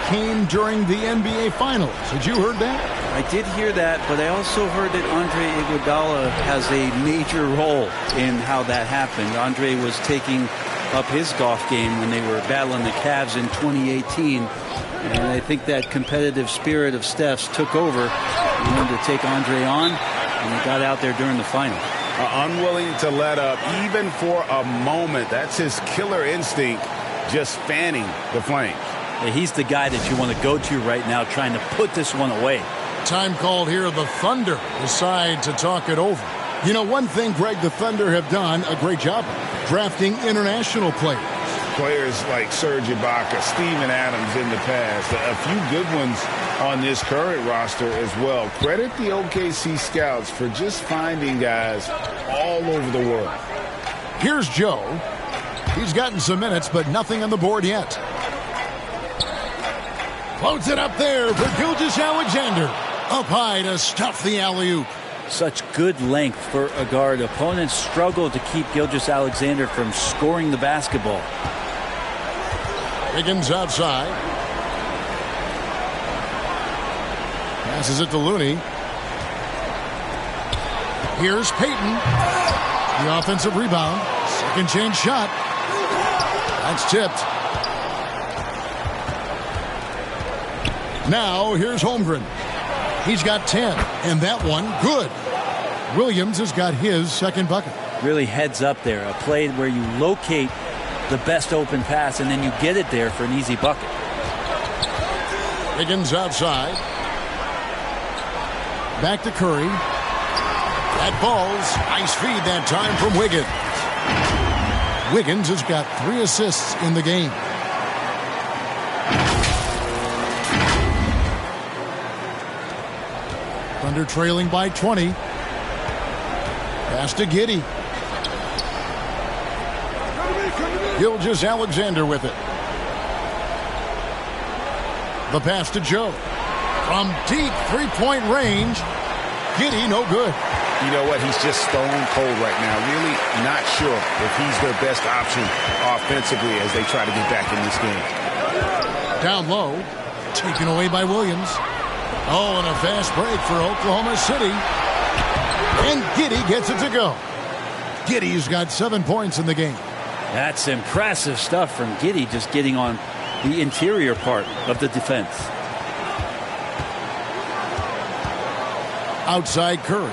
came during the NBA Finals. Had you heard that? I did hear that, but I also heard that Andre Iguodala has a major role in how that happened. Andre was taking up his golf game when they were battling the Cavs in 2018, and I think that competitive spirit of Steph's took over. He wanted to take Andre on, and he got out there during the final. Unwilling to let up even for a moment. That's his killer instinct, just fanning the flames. He's the guy that you want to go to right now, trying to put this one away. Time called here. The Thunder decide to talk it over. You know, one thing, Greg, the Thunder have done a great job of drafting international players. Players like Serge Ibaka, Steven Adams in the past, a few good ones on this current roster as well. Credit the OKC scouts for just finding guys all over the world. Here's Joe. He's gotten some minutes, but nothing on the board yet. Floats it up there for Gilgeous-Alexander. Up high to stuff the alley-oop. Such good length for a guard. Opponents struggle to keep Gilgeous-Alexander from scoring the basketball. Higgins outside. Passes it to Looney. Here's Payton. The offensive rebound. Second chance shot. That's tipped. Now here's Holmgren. He's got 10, and that one good. Williams has got his second bucket. Really heads up there. A play where you locate the best open pass, and then you get it there for an easy bucket. Higgins outside. Back to Curry. That ball's nice feed that time from Wiggins. Wiggins has got 3 assists in the game. Thunder trailing by 20. Pass to Giddey. Gilgeous-Alexander with it. The pass to Joe. From deep three-point range. Giddey, no good. You know what? He's just stone cold right now. Really not sure if he's their best option offensively as they try to get back in this game. Down low. Taken away by Williams. Oh, and a fast break for Oklahoma City. And Giddey gets it to go. Giddey's got 7 points in the game. That's impressive stuff from Giddey, just getting on the interior part of the defense. Outside Curry.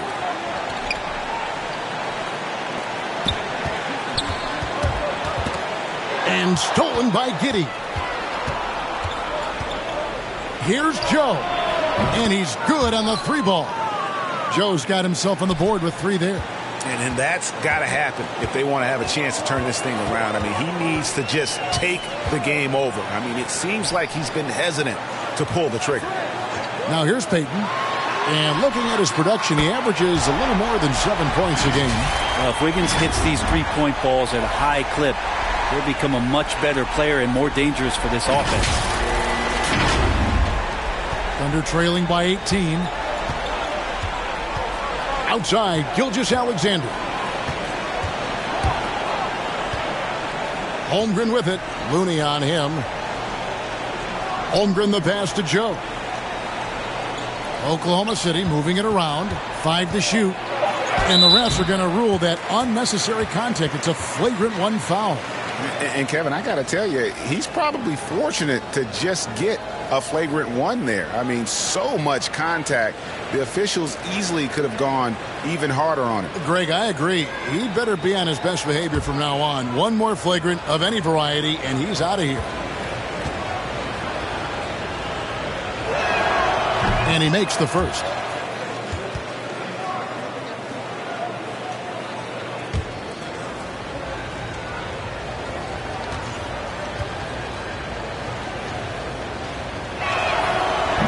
And stolen by Giddey. Here's Joe. And he's good on the 3-ball. Joe's got himself on the board with 3 there. And that's got to happen if they want to have a chance to turn this thing around. I mean, he needs to just take the game over. I mean, it seems like he's been hesitant to pull the trigger. Now here's Payton. And looking at his production, he averages a little more than 7 points a game. Well, if Wiggins hits these 3-point balls at a high clip, he'll become a much better player and more dangerous for this offense. Thunder trailing by 18. Outside, Gilgeous-Alexander. Holmgren with it. Looney on him. Holmgren the pass to Joe. Oklahoma City moving it around. 5 to shoot. And the refs are going to rule that unnecessary contact. It's a flagrant 1 foul. And Kevin, I got to tell you, he's probably fortunate to just get a flagrant 1 there. I mean, so much contact. The officials easily could have gone even harder on it. Greg, I agree. He'd better be on his best behavior from now on. 1 more flagrant of any variety, and he's out of here. And he makes the first.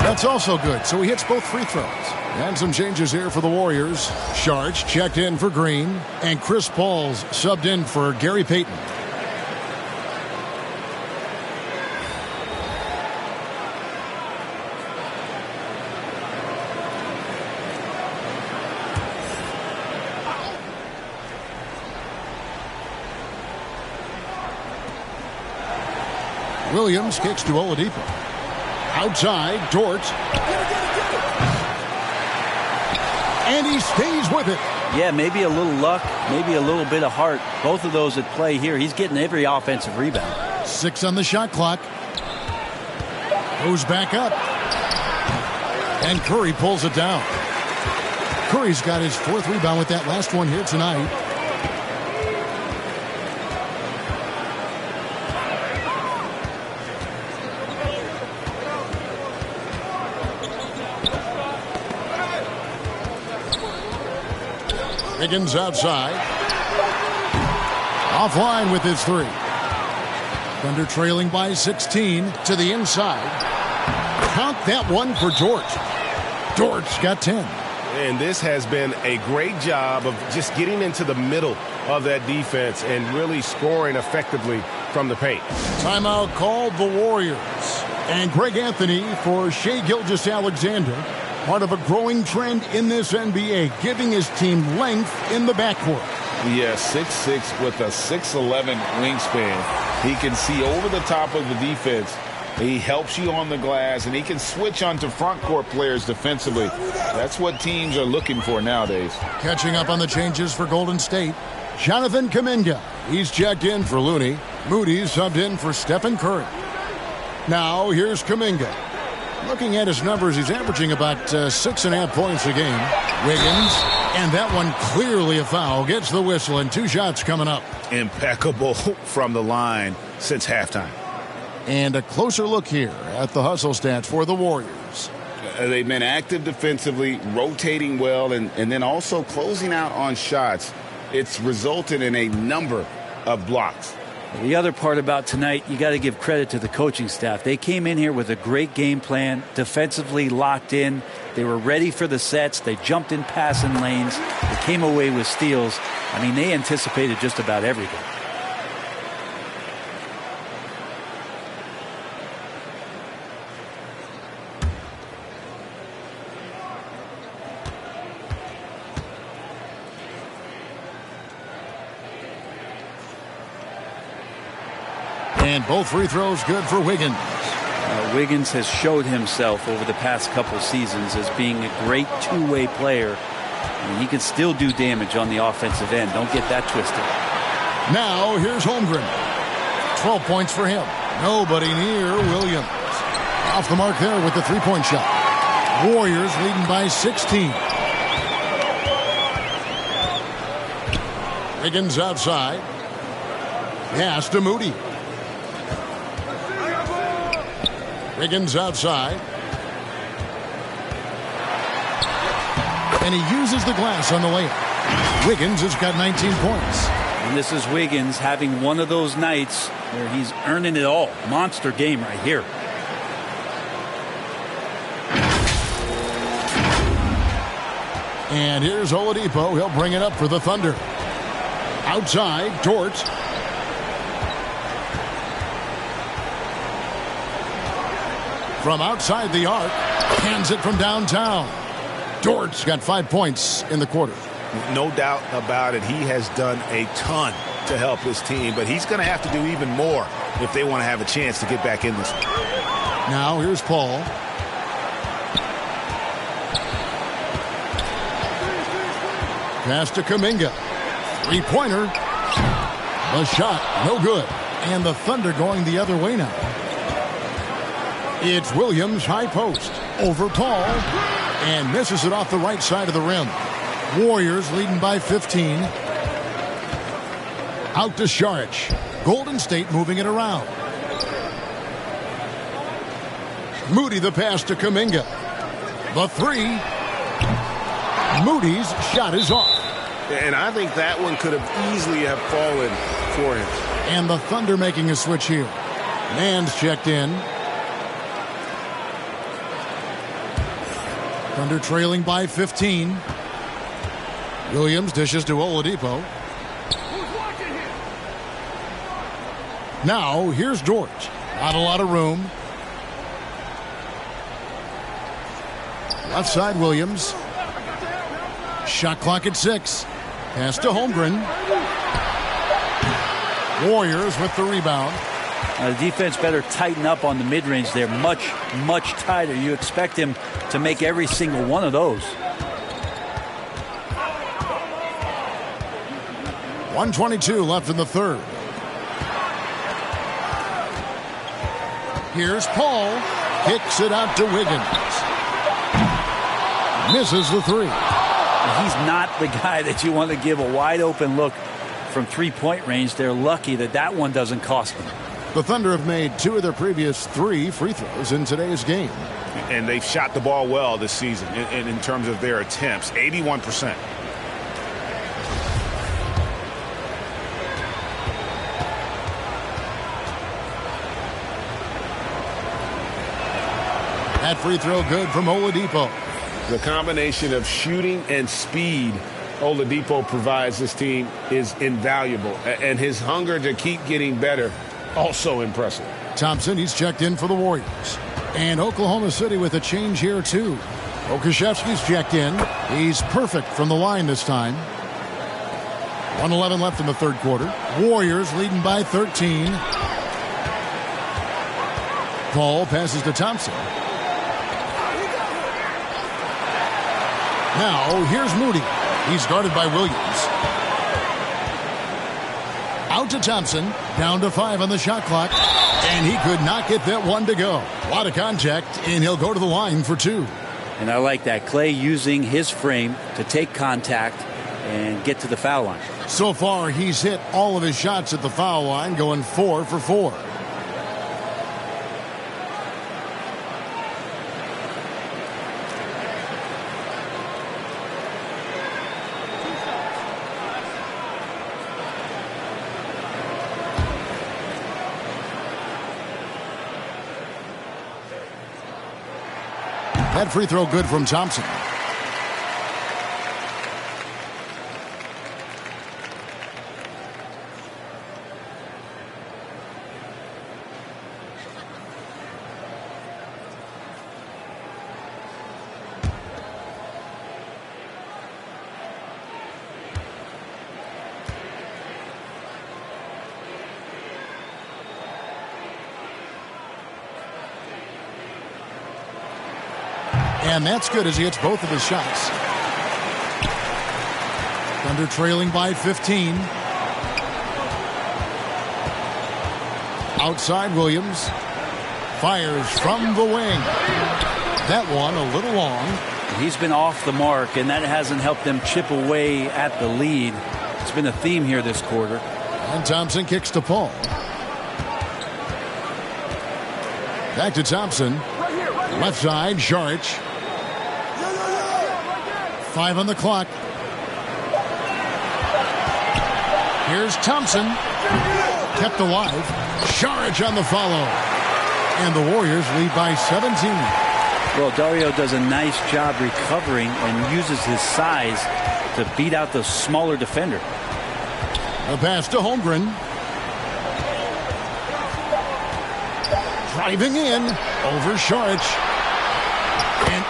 That's also good, so he hits both free throws. And some changes here for the Warriors. Sharch checked in for Green, and Chris Paul's subbed in for Gary Payton. Williams kicks to Oladipo. Outside, Dort. And he stays with it. Yeah, maybe a little luck, maybe a little bit of heart. Both of those at play here. He's getting every offensive rebound. 6 on the shot clock. Goes back up. And Curry pulls it down. Curry's got his 4th rebound with that last one here tonight. Higgins outside. Offline with his 3. Thunder trailing by 16 to the inside. Count that one for Dort. Dort's got 10. And this has been a great job of just getting into the middle of that defense and really scoring effectively from the paint. Timeout called the Warriors. And Greg Anthony for Shai Gilgeous-Alexander. Part of a growing trend in this NBA, giving his team length in the backcourt. Yeah, 6'6" with a 6'11" wingspan. He can see over the top of the defense. He helps you on the glass, and he can switch onto front court players defensively. That's what teams are looking for nowadays. Catching up on the changes for Golden State, Jonathan Kuminga. He's checked in for Looney. Moody's subbed in for Stephen Curry. Now here's Kuminga. Looking at his numbers, he's averaging about 6.5 points a game. Wiggins, and that one clearly a foul. Gets the whistle, and 2 shots coming up. Impeccable from the line since halftime. And a closer look here at the hustle stats for the Warriors. They've been active defensively, rotating well, and then also closing out on shots. It's resulted in a number of blocks. The other part about tonight, you got to give credit to the coaching staff. They came in here with a great game plan, defensively locked in. They were ready for the sets. They jumped in passing lanes. They came away with steals. I mean, they anticipated just about everything. And both free throws good for Wiggins. Wiggins has showed himself over the past couple seasons as being a great two-way player. He can still do damage on the offensive end. Don't get that twisted. Now here's Holmgren. 12 points for him. Nobody near Williams. Off the mark there with the three-point shot. Warriors leading by 16. Wiggins outside. Pass to Moody. Wiggins outside. And he uses the glass on the layup. Wiggins has got 19 points. And this is Wiggins having one of those nights where he's earning it all. Monster game right here. And here's Oladipo. He'll bring it up for the Thunder. Outside, Dort. From outside the arc, hands it from downtown. Dort's got 5 points in the quarter. No doubt about it. He has done a ton to help his team, but he's going to have to do even more if they want to have a chance to get back in this. Now here's Paul. Pass to Kuminga. Three-pointer. The shot, no good. And the Thunder going the other way now. It's Williams, high post. Over Paul. And misses it off the right side of the rim. Warriors leading by 15. Out to Šarić. Golden State moving it around. Moody the pass to Kuminga. The three. Moody's shot is off. And I think that one could have easily have fallen for him. And the Thunder making a switch here. Mann's checked in. Thunder trailing by 15. Williams dishes to Oladipo. Now here's Dort. Not a lot of room. Left side Williams. Shot clock at 6. Pass to Holmgren. Warriors with the rebound. The defense better tighten up on the mid-range there. Much, much tighter. You expect him to make every single one of those. 1:22 left in the third. Here's Paul. Kicks it out to Wiggins. Misses the three. He's not the guy that you want to give a wide open look from three-point range. They're lucky that that one doesn't cost them. The Thunder have made 2 of their previous 3 free throws in today's game. And they've shot the ball well this season in terms of their attempts. 81%. That free throw good from Oladipo. The combination of shooting and speed Oladipo provides this team is invaluable. And his hunger to keep getting better, also impressive. Thompson, he's checked in for the Warriors. And Oklahoma City with a change here, too. Okashevsky's checked in. He's perfect from the line this time. 1:11 left in the third quarter. Warriors leading by 13. Paul passes to Thompson. Now, here's Moody. He's guarded by Williams. Out to Thompson. Down to 5 on the shot clock. And he could not get that one to go. A lot of contact, and he'll go to the line for 2. And I like that. Clay using his frame to take contact and get to the foul line. So far, he's hit all of his shots at the foul line, going 4 for 4. That free throw good from Thompson. And that's good as he hits both of his shots. Thunder trailing by 15. Outside Williams. Fires from the wing. That one a little long. He's been off the mark, and that hasn't helped them chip away at the lead. It's been a theme here this quarter. And Thompson kicks to Paul. Back to Thompson. Left side, Saric. 5 on the clock. Here's Thompson. Kept alive. Saric on the follow. And the Warriors lead by 17. Well, Dario does a nice job recovering and uses his size to beat out the smaller defender. A pass to Holmgren. Driving in over Saric. And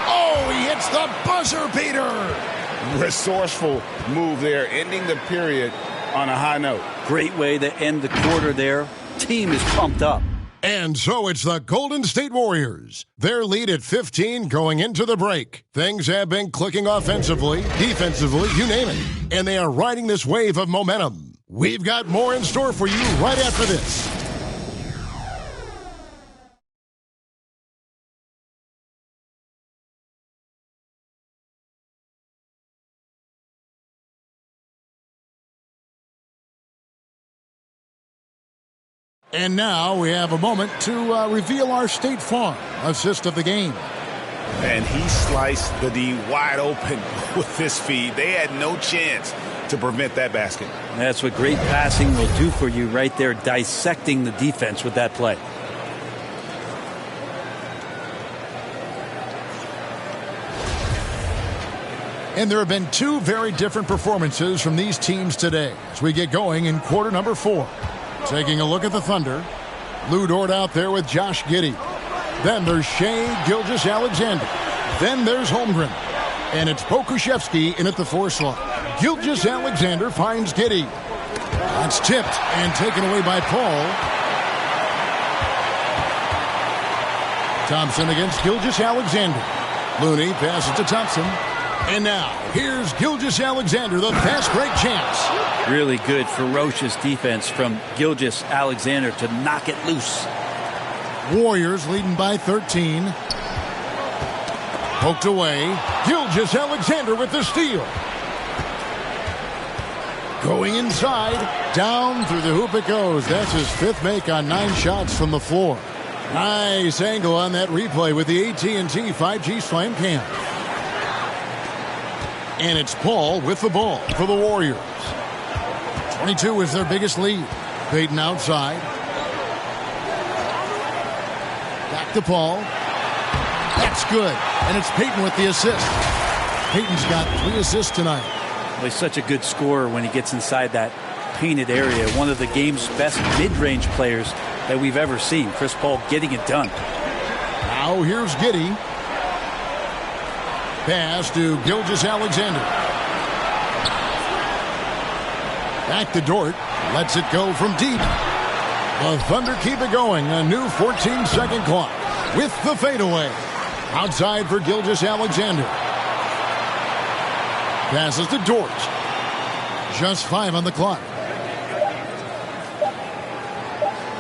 he hits the buzzer beater. Resourceful move there, ending the period on a high note. Great way to end the quarter there. Team is pumped up. And so it's the Golden State Warriors. Their lead at 15 going into the break. Things have been clicking offensively, defensively, you name it. And they are riding this wave of momentum. We've got more in store for you right after this. And now we have a moment to reveal our State Farm assist of the game. And he sliced the D wide open with his feed. They had no chance to prevent that basket. That's what great passing will do for you right there, dissecting the defense with that play. And there have been two very different performances from these teams today as we get going in quarter number 4. Taking a look at the Thunder. Lou Dort out there with Josh Giddey. Then there's Shai Gilgeous-Alexander. Then there's Holmgren. And it's Pokusevski in at the 4 slot. Gilgeous-Alexander finds Giddey. That's tipped and taken away by Paul. Thompson against Gilgeous-Alexander. Looney passes to Thompson. And now, here's Gilgeous-Alexander, the fast break chance. Really good, ferocious defense from Gilgeous-Alexander to knock it loose. Warriors leading by 13. Poked away. Gilgeous-Alexander with the steal. Going inside. Down through the hoop it goes. That's his 5th make on 9 shots from the floor. Nice angle on that replay with the AT&T 5G Slam Cam. And it's Paul with the ball for the Warriors. 22 is their biggest lead. Payton outside. Back to Paul. That's good. And it's Payton with the assist. Payton's got 3 assists tonight. Well, he's such a good scorer when he gets inside that painted area. One of the game's best mid-range players that we've ever seen. Chris Paul getting it done. Now here's Giddey. Pass to Gilgeous-Alexander. Back to Dort. Lets it go from deep. The Thunder keep it going. A new 14-second clock with the fadeaway. Outside for Gilgeous-Alexander. Passes to Dort. Just 5 on the clock.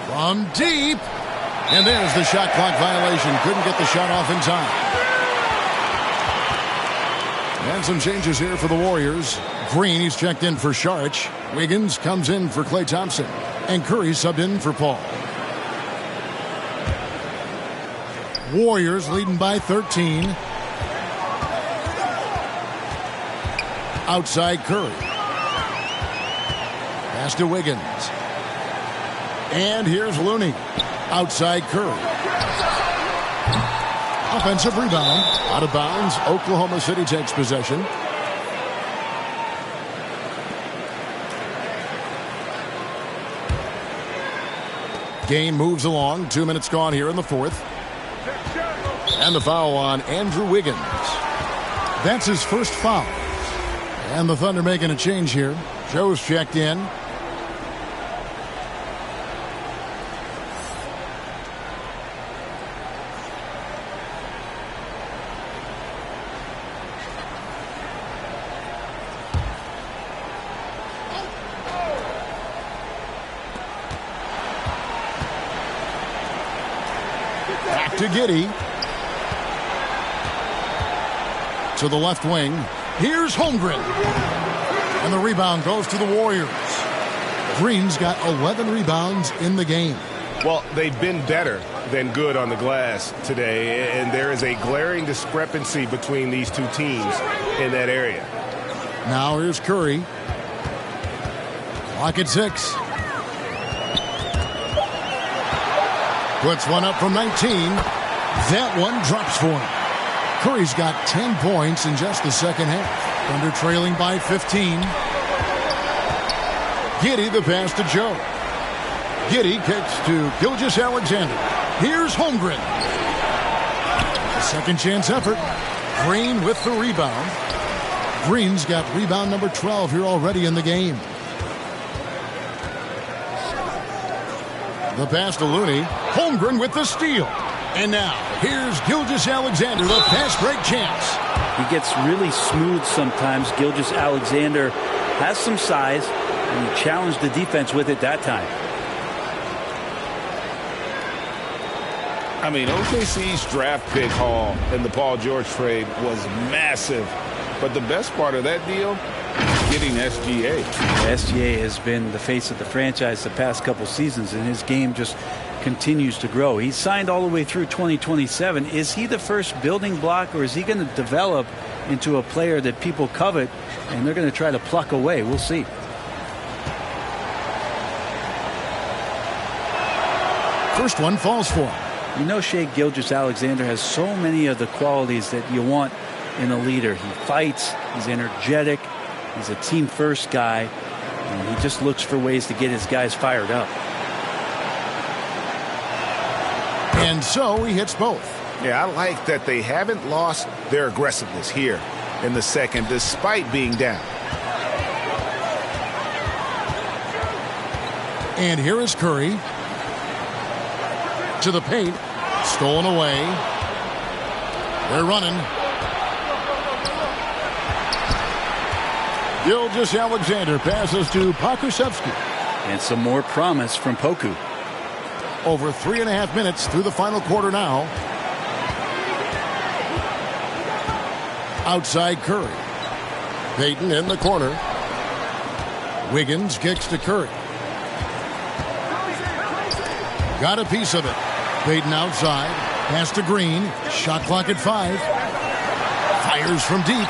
From deep. And there's the shot clock violation. Couldn't get the shot off in time. And some changes here for the Warriors. Green, he's checked in for Saric. Wiggins comes in for Klay Thompson. And Curry subbed in for Paul. Warriors leading by 13. Outside Curry. Pass to Wiggins. And here's Looney. Outside Curry. Offensive rebound. Out of bounds. Oklahoma City takes possession. Game moves along. 2 minutes gone here in the 4th. And the foul on Andrew Wiggins. That's his first foul. And the Thunder making a change here. Joe's checked in. to Giddey. To the left wing. Here's Holmgren. And the rebound goes to the Warriors. Green's got 11 rebounds in the game. Well, they've been better than good on the glass today, and there is a glaring discrepancy between these two teams in that area. Now here's Curry. Clock at 6. Puts one up from 19. That one drops for him. Curry's got 10 points in just the second half. Thunder trailing by 15. Giddey the pass to Joe. Giddey kicks to Gilgeous-Alexander. Here's Holmgren. A second chance effort. Green with the rebound. Green's got rebound number 12 here already in the game. The pass to Looney. Holmgren with the steal. And now, here's Gilgeous-Alexander, the fast break chance. He gets really smooth sometimes. Gilgeous-Alexander has some size, and he challenged the defense with it that time. I mean, OKC's draft pick haul in the Paul George trade was massive. But the best part of that deal is getting SGA. SGA has been the face of the franchise the past couple seasons, and his game just continues to grow. He's signed all the way through 2027. Is he the first building block, or is he going to develop into a player that people covet and they're going to try to pluck away? We'll see. First one falls for him. You know, Shai Gilgeous-Alexander has so many of the qualities that you want in a leader. He fights, he's energetic, he's a team-first guy, and he just looks for ways to get his guys fired up. And so he hits both. Yeah, I like that they haven't lost their aggressiveness here in the second, despite being down. And here is Curry. To the paint. Stolen away. They're running. Gilgeous-Alexander passes to Pokusevski. And some more promise from Poku. Over 3.5 minutes through the final quarter now. Outside Curry. Payton in the corner. Wiggins kicks to Curry. Got a piece of it. Payton outside. Pass to Green. Shot clock at 5. Fires from deep.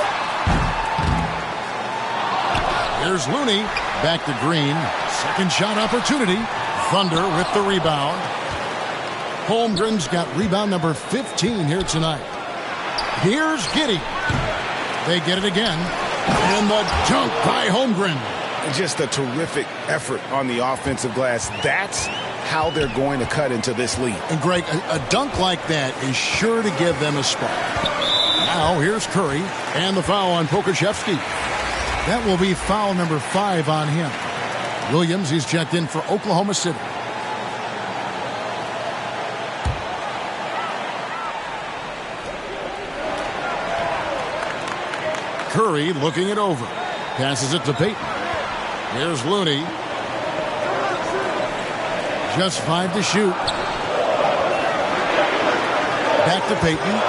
Here's Looney. Back to Green. Second shot opportunity. Thunder with the rebound. Holmgren's got rebound number 15 here tonight. Here's Giddey. They get it again. And the dunk by Holmgren. Just a terrific effort on the offensive glass. That's how they're going to cut into this lead. And Greg, a dunk like that is sure to give them a spark. Now here's Curry and the foul on Pokusevski. That will be foul number 5 on him. Williams, he's checked in for Oklahoma City. Curry looking it over. Passes it to Payton. Here's Looney. Just 5 to shoot. Back to Payton.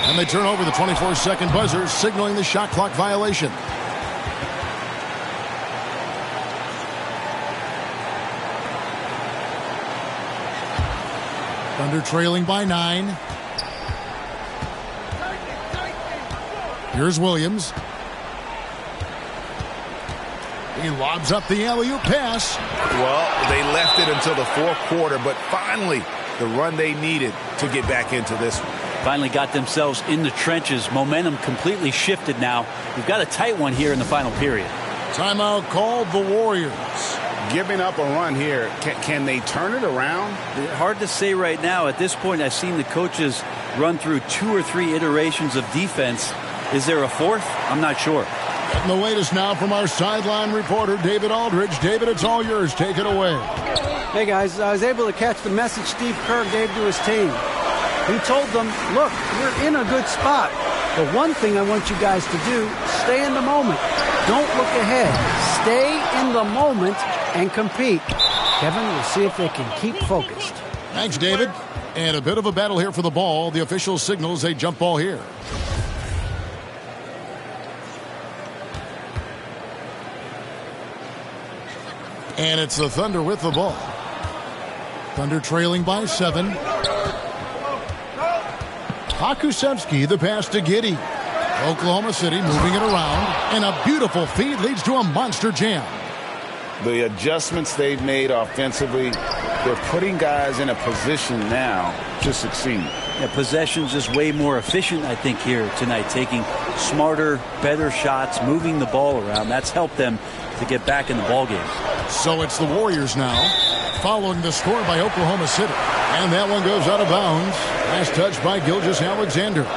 And they turn over the 24-second buzzer, signaling the shot clock violation. Thunder trailing by 9. Here's Williams. He lobs up the alley-oop pass. Well, they left it until the fourth quarter, but finally the run they needed to get back into this one. Finally got themselves in the trenches. Momentum completely shifted now. We've got a tight one here in the final period. Timeout called the Warriors. Giving up a run here. Can they turn it around? Hard to say right now. At this point, I've seen the coaches run through 2 or 3 iterations of defense. Is there a fourth? I'm not sure. Getting the latest now from our sideline reporter, David Aldridge. David, it's all yours. Take it away. Hey, guys, I was able to catch the message Steve Kerr gave to his team. He told them, look, we're in a good spot. The one thing I want you guys to do, stay in the moment. Don't look ahead. Stay in the moment and compete. Kevin, we'll see if they can keep focused. Thanks, David. And a bit of a battle here for the ball. The official signals a jump ball here. And it's the Thunder with the ball. Thunder trailing by 7. Pokusevski, the pass to Giddey. Oklahoma City moving it around. And a beautiful feed leads to a monster jam. The adjustments they've made offensively, they're putting guys in a position now to succeed. Yeah, possession's just way more efficient, I think, here tonight. Taking smarter, better shots, moving the ball around. That's helped them to get back in the ball game. So it's the Warriors now, following the score by Oklahoma City. And that one goes out of bounds. Last touch by Gilgeous-Alexander.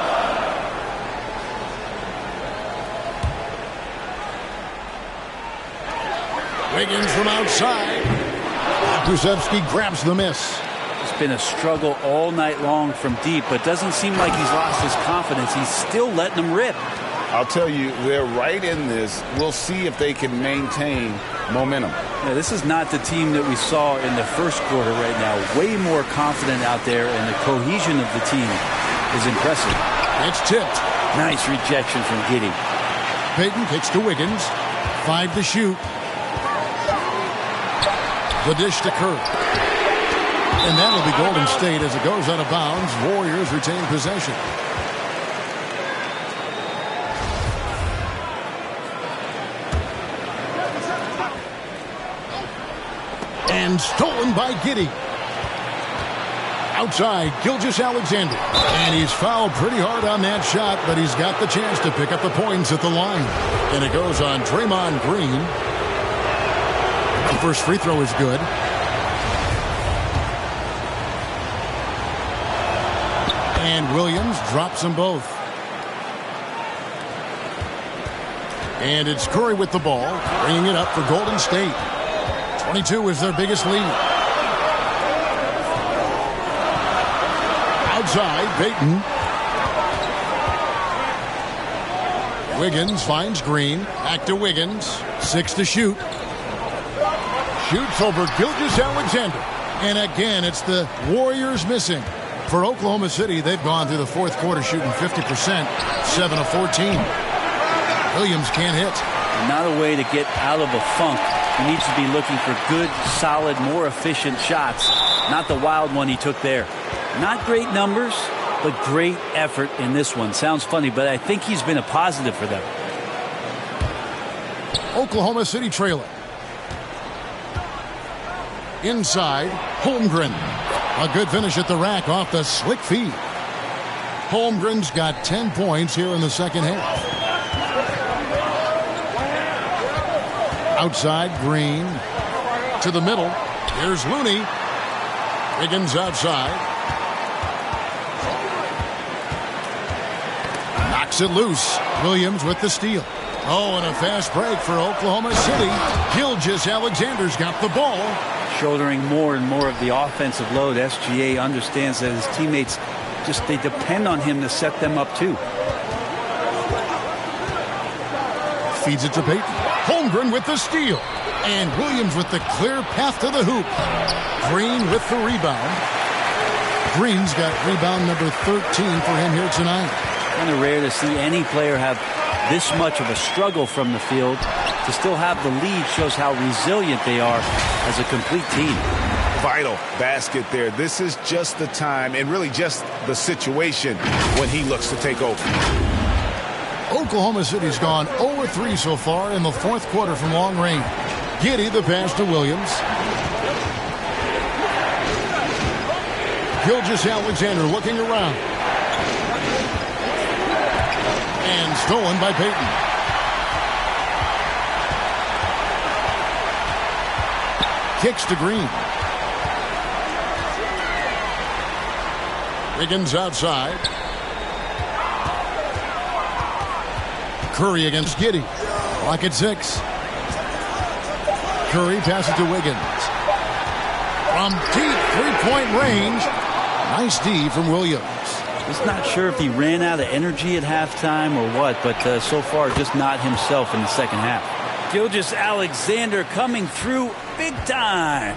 Wiggins from outside. Pokusevski grabs the miss. It's been a struggle all night long from deep, but doesn't seem like he's lost his confidence. He's still letting them rip. I'll tell you, they're right in this. We'll see if they can maintain momentum. Yeah, this is not the team that we saw in the first quarter right now. Way more confident out there, and the cohesion of the team is impressive. It's tipped. Nice rejection from Giddey. Payton kicks to Wiggins. 5 to shoot. The dish to Kerr. And that'll be Golden State as it goes out of bounds. Warriors retain possession. And stolen by Giddey. Outside, Gilgeous-Alexander. And he's fouled pretty hard on that shot, but he's got the chance to pick up the points at the line. And it goes on Draymond Green. The first free throw is good. And Williams drops them both. And it's Curry with the ball, bringing it up for Golden State. 22 is their biggest lead. Outside, Payton. Wiggins finds Green. Back to Wiggins. 6 to shoot. Shoots over Gilgeous-Alexander. And again, it's the Warriors missing. For Oklahoma City, they've gone through the fourth quarter shooting 50%, 7 of 14. Williams can't hit. Not a way to get out of a funk. He needs to be looking for good, solid, more efficient shots. Not the wild one he took there. Not great numbers, but great effort in this one. Sounds funny, but I think he's been a positive for them. Oklahoma City trailing. Inside, Holmgren. A good finish at the rack off the slick feed. Holmgren's got 10 points here in the second half. Outside, Green. To the middle. Here's Looney. Wiggins outside. Knocks it loose. Williams with the steal. Oh, and a fast break for Oklahoma City. Gilgeous-Alexander's got the ball. Shouldering more and more of the offensive load. SGA understands that his teammates they depend on him to set them up too. Feeds it to Payton. Holmgren with the steal. And Williams with the clear path to the hoop. Green with the rebound. Green's got rebound number 13 for him here tonight. Kind of rare to see any player have this much of a struggle from the field. To still have the lead shows how resilient they are as a complete team. Vital basket there. This is just the time and really just the situation when he looks to take over. Oklahoma City's gone 0-3 so far in the fourth quarter from long range. Giddey the pass to Williams. Gilgeous-Alexander looking around. And stolen by Payton. Kicks to Green. Wiggins outside. Curry against Giddey. Clock at 6. Curry passes to Wiggins. From deep three-point range. Nice D from Williams. Just not sure if he ran out of energy at halftime or what, but so far just not himself in the second half. Gilgeous-Alexander coming through big time.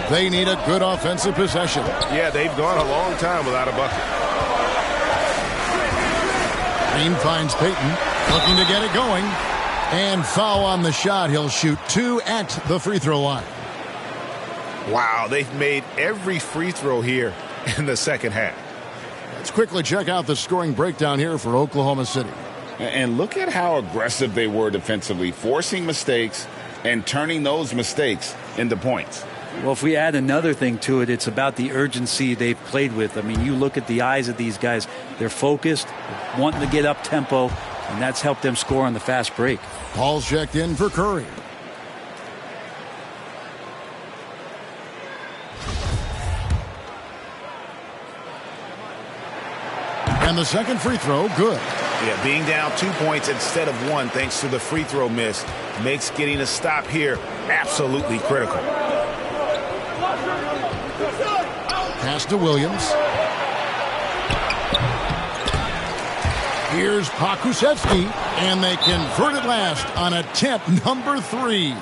They need a good offensive possession. Yeah, they've gone a long time without a bucket. Green finds Payton, looking to get it going. And foul on the shot. He'll shoot 2 at the free throw line. Wow, they've made every free throw here in the second half. Let's quickly check out the scoring breakdown here for Oklahoma City. And look at how aggressive they were defensively, forcing mistakes and turning those mistakes into points. Well, if we add another thing to it, it's about the urgency they've played with. I mean, you look at the eyes of these guys. They're focused, wanting to get up tempo, and that's helped them score on the fast break. Paul's checked in for Curry. And the second free throw, good. Yeah, being down 2 points instead of 1 thanks to the free throw miss makes getting a stop here absolutely critical. Pass to Williams. Here's Pokusevski, and they convert it last on attempt number 3. Yeah,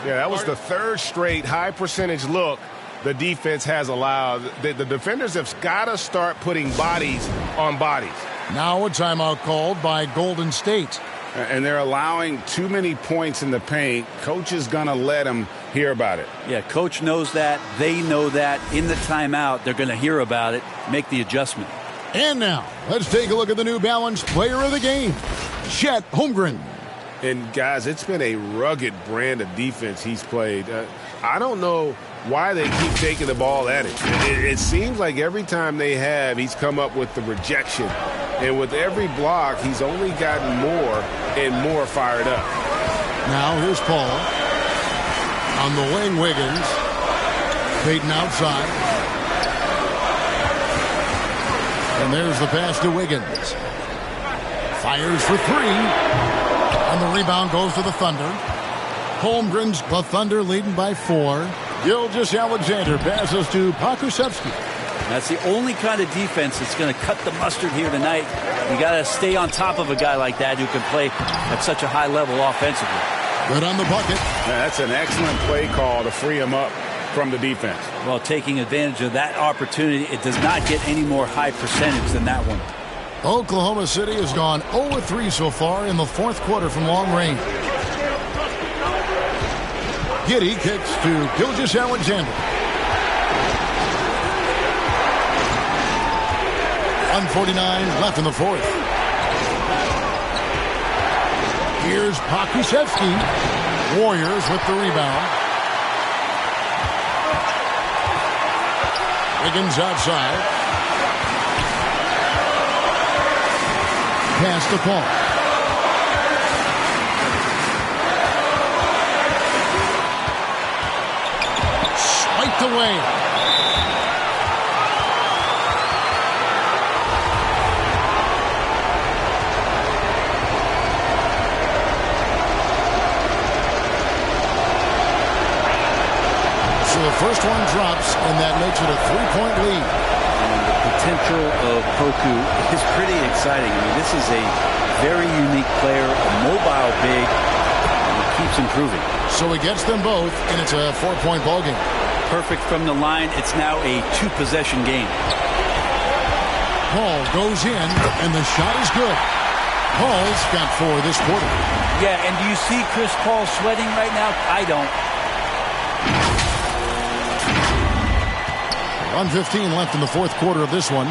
that was the third straight high percentage look the defense has allowed. The defenders have got to start putting bodies on bodies. Now a timeout called by Golden State. And they're allowing too many points in the paint. Coach is going to let them hear about it. Yeah, coach knows that. They know that. In the timeout, they're going to hear about it, make the adjustment. And now, let's take a look at the New Balance player of the game, Chet Holmgren. And, guys, it's been a rugged brand of defense he's played. I don't know why they keep taking the ball at him. It seems like every time they have, he's come up with the rejection. And with every block, he's only gotten more and more fired up. Now here's Paul. On the wing, Wiggins. Payton outside. And there's the pass to Wiggins. Fires for 3. And the rebound goes to the Thunder. Holmgren's the Thunder leading by 4. Gilgeous-Alexander passes to Pokusevski. That's the only kind of defense that's going to cut the mustard here tonight. You got to stay on top of a guy like that who can play at such a high level offensively. Good on the bucket. That's an excellent play call to free him up from the defense. Well, taking advantage of that opportunity, it does not get any more high percentage than that one. Oklahoma City has gone 0-3 so far in the fourth quarter from long range. Giddey kicks to Gilgeous-Alexander. 1:49 left in the fourth. Here's Pokusevski. Warriors with the rebound. Wiggins outside. Pass to Paul. Swiped away. So the first one drops, and that makes it a 3-point lead. And the potential of Poku is pretty exciting. I mean, this is a very unique player, a mobile big, and he keeps improving. So he gets them both, and it's a 4-point ball game. Perfect from the line. It's now a 2-possession game. Paul goes in, and the shot is good. Paul's got 4 this quarter. Yeah, and do you see Chris Paul sweating right now? I don't. 1:15 left in the fourth quarter of this one.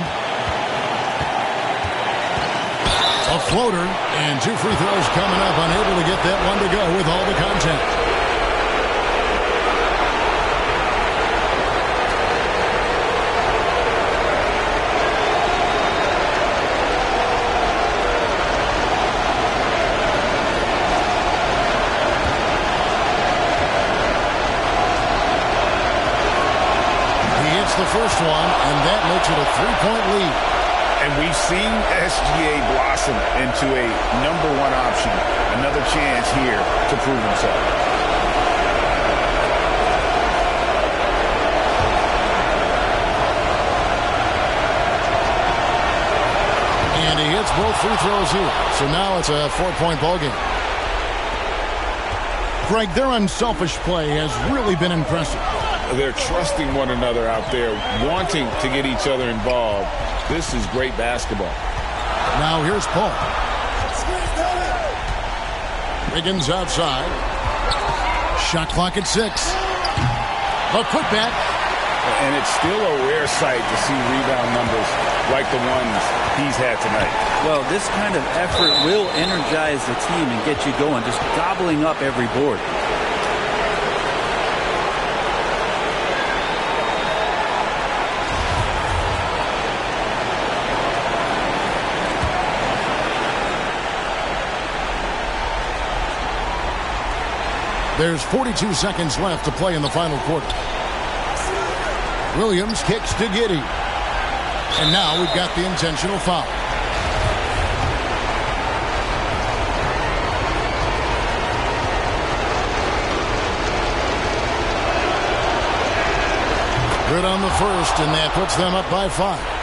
A floater, and 2 free throws coming up. Unable to get that one to go with all the contact. The first one, and that makes it a 3-point lead. And we've seen SGA blossom into a #1 option. Another chance here to prove himself. And he hits both free throws here. So now it's a 4-point ball game. Greg, their unselfish play has really been impressive. They're trusting one another out there, wanting to get each other involved. This is great basketball. Now here's Paul. Wiggins outside. Shot clock at 6. A putback. And it's still a rare sight to see rebound numbers like the ones he's had tonight. Well, this kind of effort will energize the team and get you going, just gobbling up every board. There's 42 seconds left to play in the final quarter. Williams kicks to Giddey. And now we've got the intentional foul. Good on the first, and that puts them up by 5.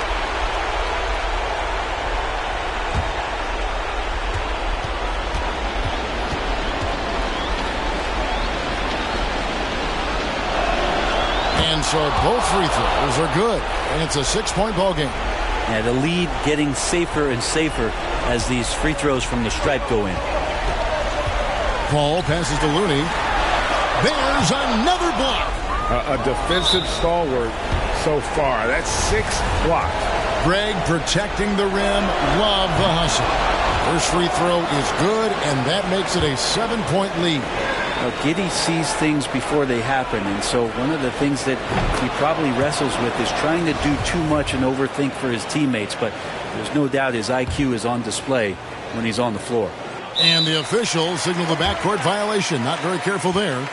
And so both free throws are good, and it's a 6-point ball game. Yeah, the lead getting safer and safer as these free throws from the stripe go in. Paul passes to Looney. There's another block. A defensive stalwart so far. That's 6 blocks. Greg protecting the rim. Love the hustle. First free throw is good, and that makes it a 7-point lead. Now, Giddey sees things before they happen, and so one of the things that he probably wrestles with is trying to do too much and overthink for his teammates, but there's no doubt his IQ is on display when he's on the floor. And the officials signal the backcourt violation. Not very careful there.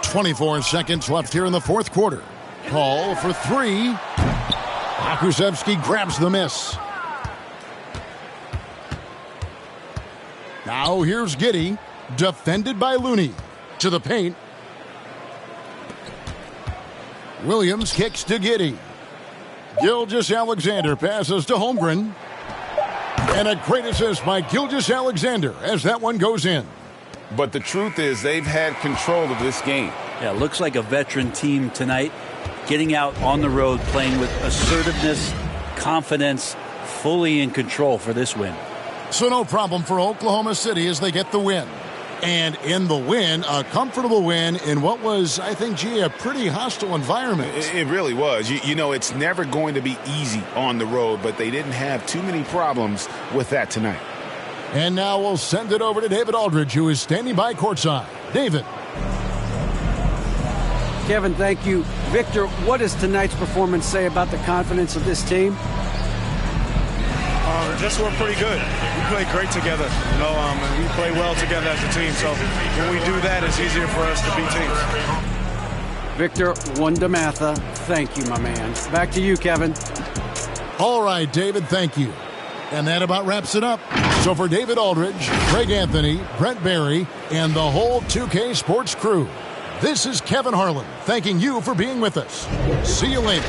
.24 seconds left here in the fourth quarter. Paul for 3. Akusevsky grabs the miss. Now here's Giddey, defended by Looney. To the paint. Williams kicks to Giddey. Gilgeous-Alexander passes to Holmgren. And a great assist by Gilgeous-Alexander as that one goes in. But the truth is they've had control of this game. Yeah, looks like a veteran team tonight. Getting out on the road, playing with assertiveness, confidence, fully in control for this win. So no problem for Oklahoma City as they get the win. And in the win, a comfortable win in what was, I think, a pretty hostile environment. It really was. You know, it's never going to be easy on the road, but they didn't have too many problems with that tonight. And now we'll send it over to David Aldridge, who is standing by courtside. David. Kevin, thank you. Victor, what does tonight's performance say about the confidence of this team? Just we're pretty good. We play great together, and we play well together as a team. So when we do that, it's easier for us to beat teams. Victor Wondermatha, thank you, my man. Back to you, Kevin. All right, David, thank you. And that about wraps it up. So for David Aldridge, Greg Anthony, Brent Barry, and the whole 2K Sports crew, this is Kevin Harlan thanking you for being with us. See you later.